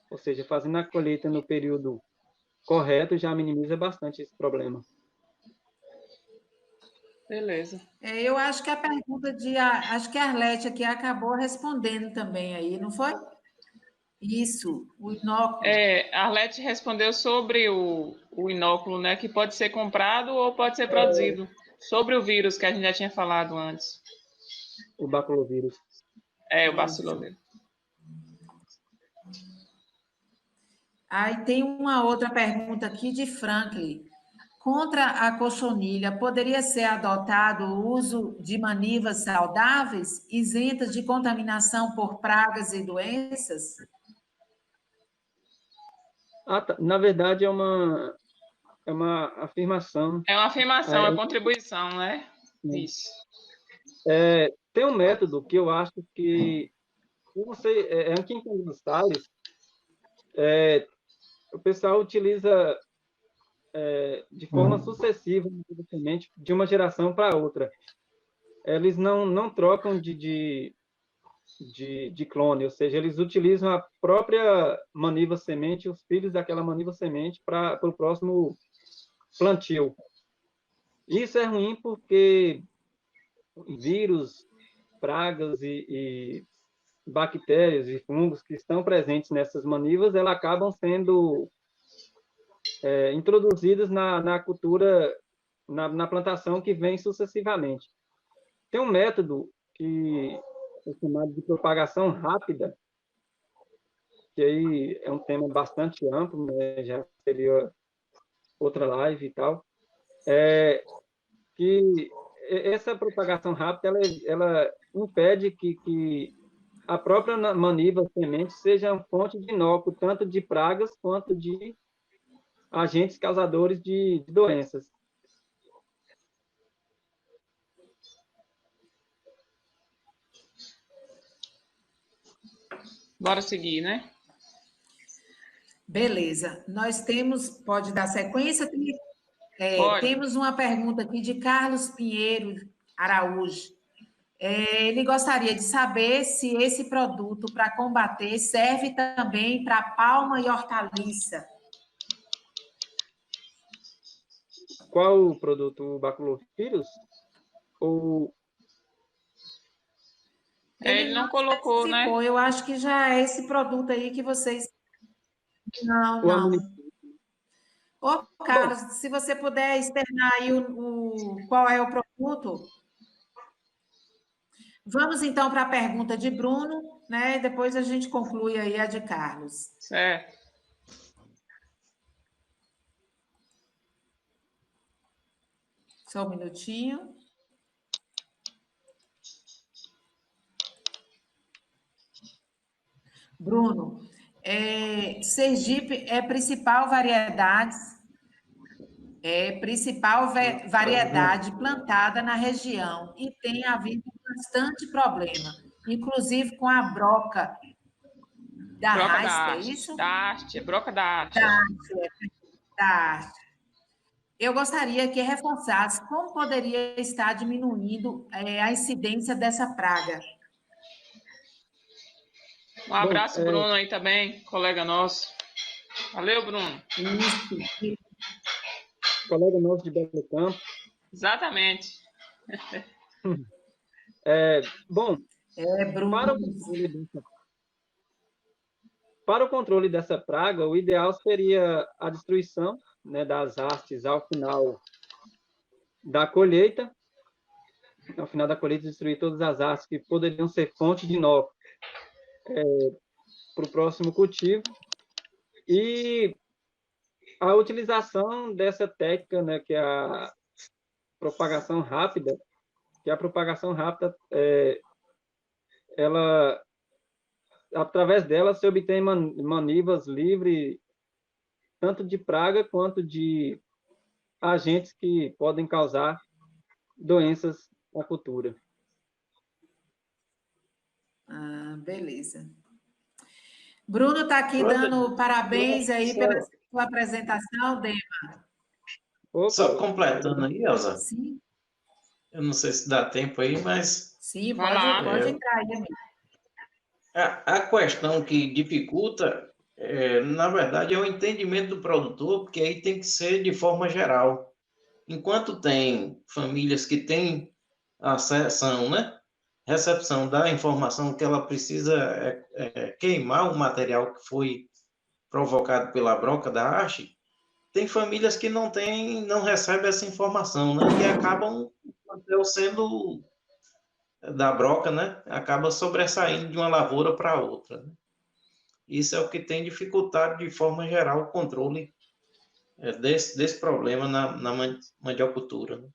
Ou seja, fazendo a colheita no período correto já minimiza bastante esse problema. Beleza. Eu acho que a pergunta acho que a Arlete aqui acabou respondendo também aí, não foi? Isso, o inóculo. A Arlete respondeu sobre o inóculo, né? Que pode ser comprado ou pode ser produzido. Sobre o vírus que a gente já tinha falado antes. O baculovírus. O bacilovírus. Aí tem uma outra pergunta aqui de Franklin. Contra a cochonilha, poderia ser adotado o uso de manivas saudáveis, isentas de contaminação por pragas e doenças? Tá. Na verdade, é uma afirmação. É uma afirmação, é contribuição, né? Isso. Tem um método que eu acho que aqui em Campos Sales, o pessoal utiliza de forma sucessiva de uma geração para outra. Eles não trocam de clone, ou seja, eles utilizam a própria maniva semente, os filhos daquela maniva semente para o próximo plantio. Isso é ruim porque vírus, pragas e bactérias e fungos que estão presentes nessas manivas, elas acabam sendo introduzidas na cultura, na plantação que vem sucessivamente. tem um método que é chamado de propagação rápida, que aí é um tema bastante amplo, né? Já seria outra live e tal, que essa propagação rápida ela impede que a própria maniva semente seja fonte de inóculo, tanto de pragas quanto de agentes causadores de doenças. Bora seguir, né? Beleza. Nós temos, pode dar sequência? Pode. Temos uma pergunta aqui de Carlos Pinheiro Araújo. Ele gostaria de saber se esse produto para combater serve também para palma e hortaliça. Qual o produto? O Bacillofilus? Ou Ele não colocou, né? Eu acho que já é esse produto aí que vocês... Não, o não. amoníaco? Ô, Carlos, se você puder externar aí qual é o produto. Vamos, então, para a pergunta de Bruno, né? Depois a gente conclui aí a de Carlos. Certo. Só um minutinho. Bruno, Sergipe é principal variedade plantada na região e tem havido bastante problema, inclusive com a broca da Broca haste, da é haste. isso? Da haste, broca da haste. Da haste. Eu gostaria que reforçasse como poderia estar diminuindo a incidência dessa praga. Um abraço, Bruno, aí também, colega nosso. Valeu, Bruno. Isso. Colega nosso de Belo Campo. Exatamente. Bom, Bruno. Para o controle dessa praga, o ideal seria a destruição, né, das hastes ao final da colheita. Ao final da colheita, destruir todas as hastes que poderiam ser fonte de inóculo para o próximo cultivo. E a utilização dessa técnica, né, que é a propagação rápida, ela, através dela, se obtém manivas livres, tanto de praga quanto de agentes que podem causar doenças na cultura. Beleza. Bruno está aqui dando parabéns aí pela sua apresentação, Dema. Só completando aí, Elza. Sim. Eu não sei se dá tempo aí, mas... Sim, pode entrar aí, amigo. A questão que dificulta, na verdade, é o entendimento do produtor, porque aí tem que ser de forma geral. Enquanto tem famílias que têm acessão, né? Recepção da informação que ela precisa queimar o material que foi provocado pela broca da haste, tem famílias que não recebem essa informação, né? E acabam sendo da broca, né? Acaba sobressaindo de uma lavoura para outra. Né? Isso é o que tem dificultado, de forma geral, o controle desse problema na mandiocultura. Né?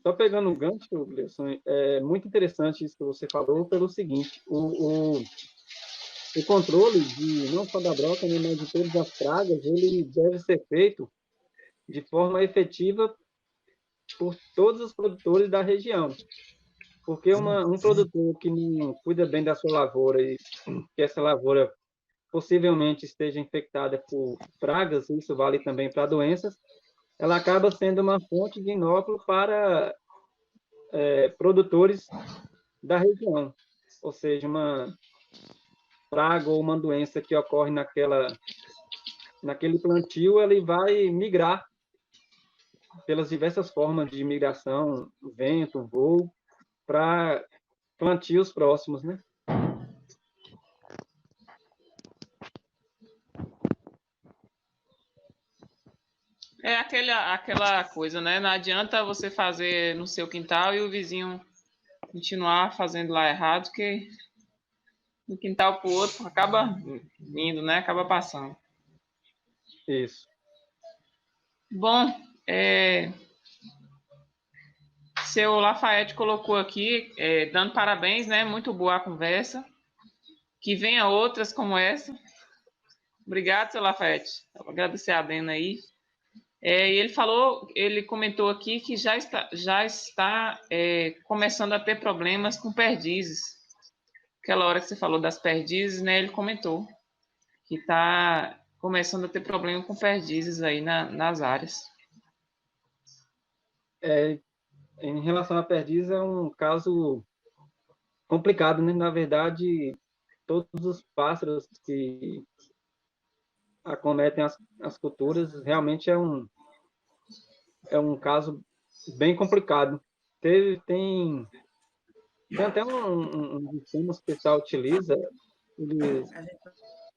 Só pegando um gancho, Gleison, é muito interessante isso que você falou, pelo seguinte, o controle não só da broca, né, mas de todas as pragas, ele deve ser feito de forma efetiva por todos os produtores da região. Porque um produtor que não cuida bem da sua lavoura e que essa lavoura possivelmente esteja infectada por pragas, isso vale também para doenças, ela acaba sendo uma fonte de inóculo para produtores da região. Ou seja, uma praga ou uma doença que ocorre naquele plantio, ele vai migrar pelas diversas formas de migração, vento, voo, para plantios próximos, né? É aquela coisa, né? Não adianta você fazer no seu quintal e o vizinho continuar fazendo lá errado, que do quintal para o outro acaba indo, né? Acaba passando. Isso. Bom, seu Lafayette colocou aqui, dando parabéns, né? Muito boa a conversa. Que venha outras como essa. Obrigado, seu Lafayette. Vou agradecer a Dena aí. E ele comentou aqui que já está começando a ter problemas com perdizes. Aquela hora que você falou das perdizes, né? Ele comentou que está começando a ter problema com perdizes aí nas áreas. Em relação à perdiz, é um caso complicado, né? Na verdade, todos os pássaros que acometem as culturas realmente é um caso bem complicado. Tem até um sistema que o pessoal utiliza,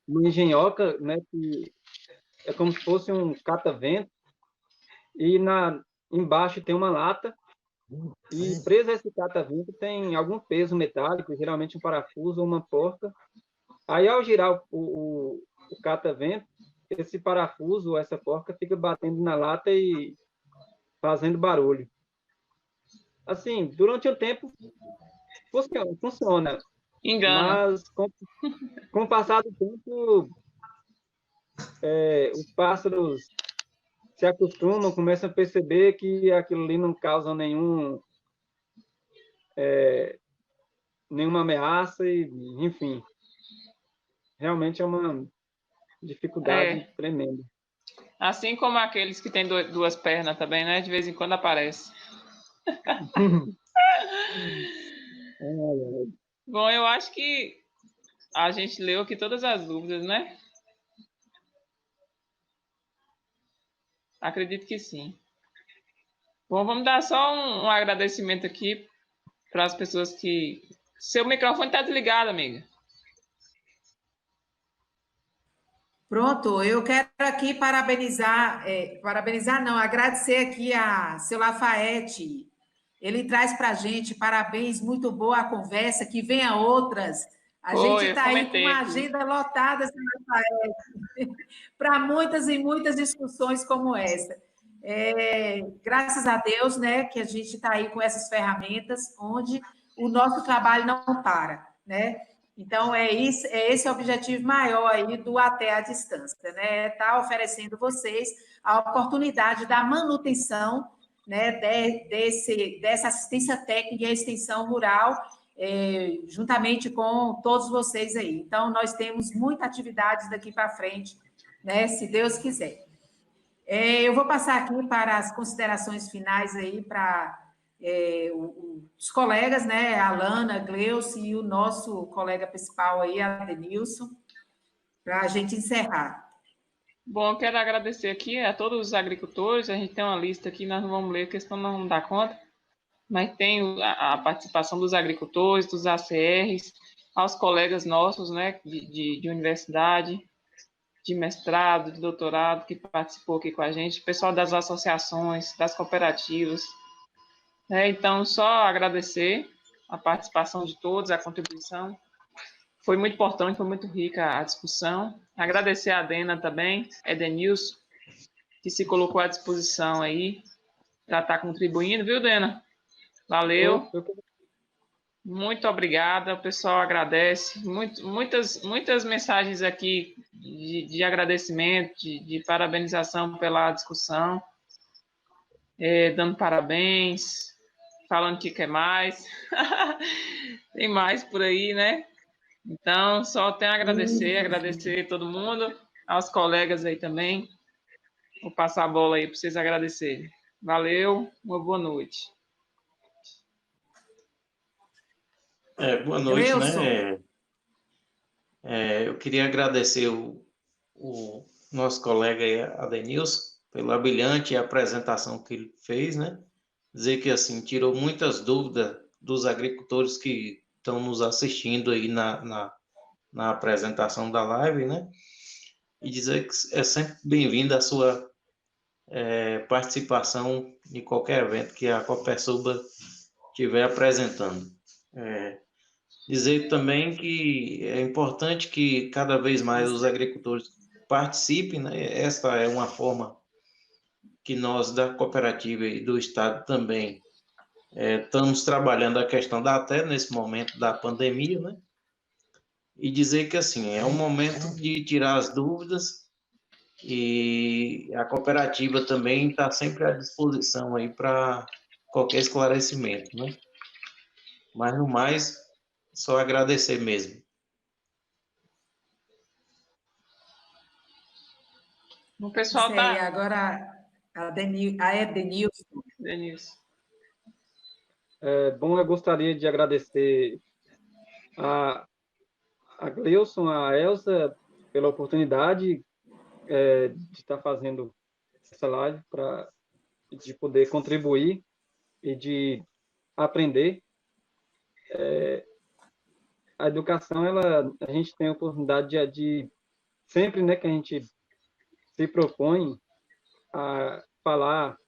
uma engenhoca, né, que é como se fosse um catavento, e embaixo tem uma lata, e preso a esse catavento tem algum peso metálico, geralmente um parafuso ou uma porca. Aí, ao girar o catavento, esse parafuso ou essa porca fica batendo na lata e fazendo barulho. Assim, durante o tempo, funciona. Engana. Mas, com o passar do tempo, os pássaros se acostumam, começam a perceber que aquilo ali não causa nenhuma ameaça, e, enfim, realmente é uma dificuldade tremenda. Assim como aqueles que têm duas pernas também, né? De vez em quando aparece. Bom, eu acho que a gente leu aqui todas as dúvidas, né? Acredito que sim. Bom, vamos dar só um agradecimento aqui para as pessoas que... Seu microfone está desligado, amiga. Pronto, eu quero aqui parabenizar não, agradecer aqui a seu Lafayette. Ele traz para a gente parabéns, muito boa a conversa, que venha outras. A gente está aí com uma agenda lotada, seu Lafayette, para muitas e muitas discussões como essa. Graças a Deus, né, que a gente está aí com essas ferramentas, onde o nosso trabalho não para, né? Então, esse o objetivo maior aí do Até à Distância, né? Tá oferecendo vocês a oportunidade da manutenção, né, dessa assistência técnica e extensão rural, juntamente com todos vocês aí. Então, nós temos muita atividade daqui para frente, né, se Deus quiser. Eu vou passar aqui para as considerações finais aí para os colegas, né, a Alana, a Gleuce e o nosso colega principal aí, a Denilson, para a gente encerrar. Bom, eu quero agradecer aqui a todos os agricultores. A gente tem uma lista aqui, nós não vamos ler, porque senão não dá conta, mas tem a participação dos agricultores, dos ACRs, aos colegas nossos, né, de universidade, de mestrado, de doutorado, que participou aqui com a gente, pessoal das associações, das cooperativas. Então, só agradecer a participação de todos, a contribuição. Foi muito importante, foi muito rica a discussão. Agradecer a Dena também, Edenilson, que se colocou à disposição aí para estar contribuindo, viu, Dena? Valeu. Muito obrigada, o pessoal agradece. Muitas mensagens aqui de agradecimento, de parabenização pela discussão, dando parabéns, falando que quer mais. Tem mais por aí, né? Então, só tenho a agradecer todo mundo, aos colegas aí também. Vou passar a bola aí para vocês agradecerem. Valeu, uma boa noite. Boa noite, né? Eu queria agradecer o nosso colega Adenilson pela brilhante apresentação que ele fez, né? Dizer que, assim, tirou muitas dúvidas dos agricultores que estão nos assistindo aí na apresentação da live, né? E dizer que é sempre bem-vinda a sua participação em qualquer evento que a Copersuba estiver apresentando. Dizer também que é importante que cada vez mais os agricultores participem, né? Esta é uma forma que nós da cooperativa e do Estado também estamos trabalhando a questão até nesse momento da pandemia, né? E dizer que assim é um momento de tirar as dúvidas e a cooperativa também está sempre à disposição aí para qualquer esclarecimento, né? Mas no mais, só agradecer mesmo. O pessoal Isso aí, tá... agora a Edenilson. Denilson. Bom, eu gostaria de agradecer a Gleilson, a Elza, pela oportunidade de estar fazendo essa live, de poder contribuir e de aprender. A educação, a gente tem a oportunidade de sempre, né, que a gente se propõe a falar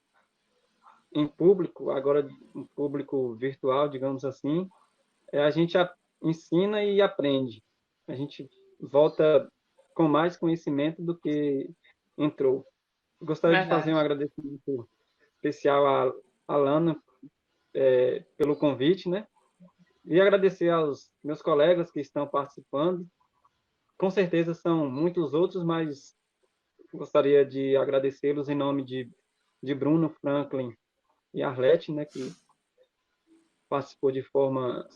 em público, agora em público virtual, digamos assim, a gente ensina e aprende. A gente volta com mais conhecimento do que entrou. Gostaria de fazer um agradecimento especial à Alana pelo convite, né? E agradecer aos meus colegas que estão participando. Com certeza são muitos outros, mas gostaria de agradecê-los em nome de Bruno, Franklin e Arlete, né, que participou de forma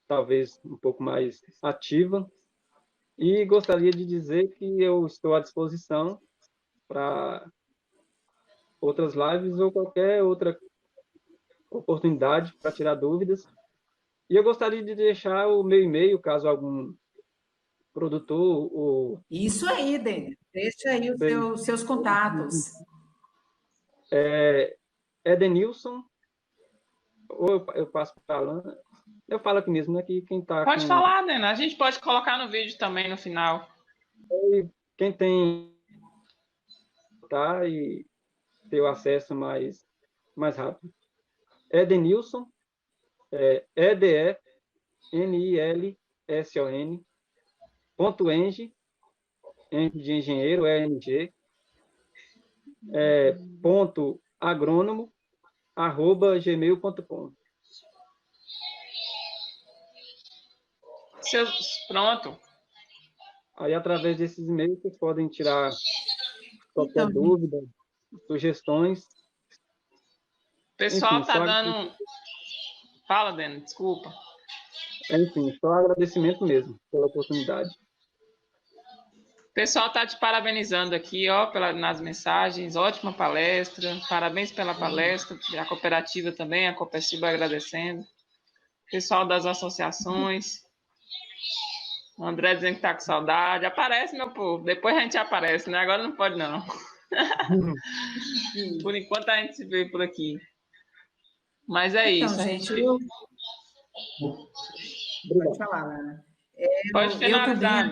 talvez um pouco mais ativa. E gostaria de dizer que eu estou à disposição para outras lives ou qualquer outra oportunidade para tirar dúvidas. E eu gostaria de deixar o meu e-mail, caso algum produtor ou... Isso aí, Dênia. Deixa aí os seus contatos. Edenilson, ou eu passo para a Alana. Eu falo aqui mesmo, né? Que quem está Pode falar, Dena. A gente pode colocar no vídeo também no final. Quem tem e ter o acesso mais rápido. Edenilson, EDNILSON, .eng, de engenheiro, ENG, ponto agrônomo, @gmail.com. Pronto. Aí, através desses e-mails, vocês podem tirar qualquer dúvida, sugestões. O pessoal está dando... Fala, Dena, desculpa. Enfim, só agradecimento mesmo pela oportunidade. O pessoal está te parabenizando aqui, ó, nas mensagens. Ótima palestra. Parabéns pela palestra. E a cooperativa também, a Copersuba agradecendo. Pessoal das associações. O André dizendo que está com saudade. Aparece, meu povo. Depois a gente aparece, né? Agora não pode, não. Por enquanto a gente se vê por aqui. Mas é então, isso. Gente, Pode falar, Lana. Pode finalizar.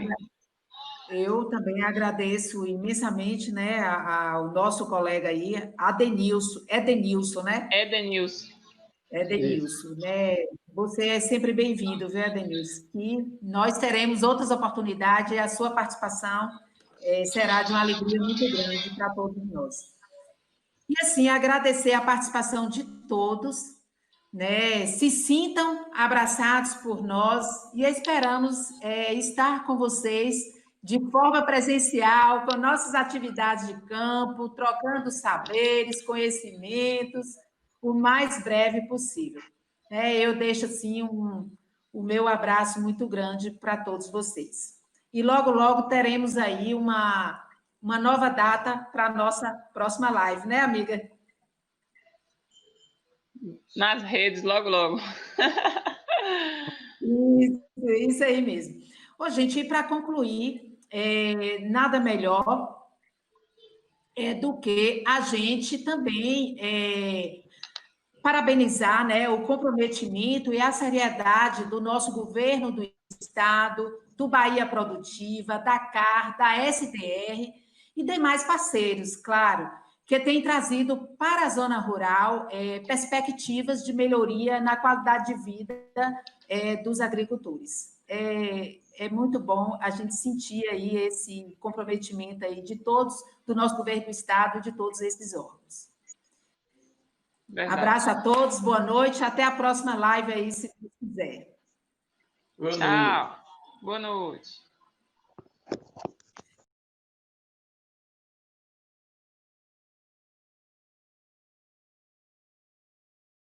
Eu também agradeço imensamente, né, ao nosso colega aí, Edenilson, né? Edenilson, né? Você é sempre bem-vindo, viu, Edenilson? E nós teremos outras oportunidades e a sua participação será de uma alegria muito grande para todos nós. E, assim, agradecer a participação de todos, né? Se sintam abraçados por nós e esperamos estar com vocês de forma presencial, com nossas atividades de campo, trocando saberes, conhecimentos, o mais breve possível. Eu deixo, assim, o meu abraço muito grande para todos vocês. E logo, logo teremos aí uma nova data para a nossa próxima live, né, amiga? Nas redes, logo, logo. Isso aí mesmo. Ô, gente, e para concluir, nada melhor do que a gente também parabenizar, né, o comprometimento e a seriedade do nosso governo do Estado, do Bahia Produtiva, da CAR, da SDR e demais parceiros, claro, que tem trazido para a zona rural perspectivas de melhoria na qualidade de vida dos agricultores. É muito bom a gente sentir aí esse comprometimento aí de todos, do nosso governo do estado, de todos esses órgãos. Verdade. Abraço a todos, boa noite, até a próxima live aí, se quiser. Tchau, boa noite.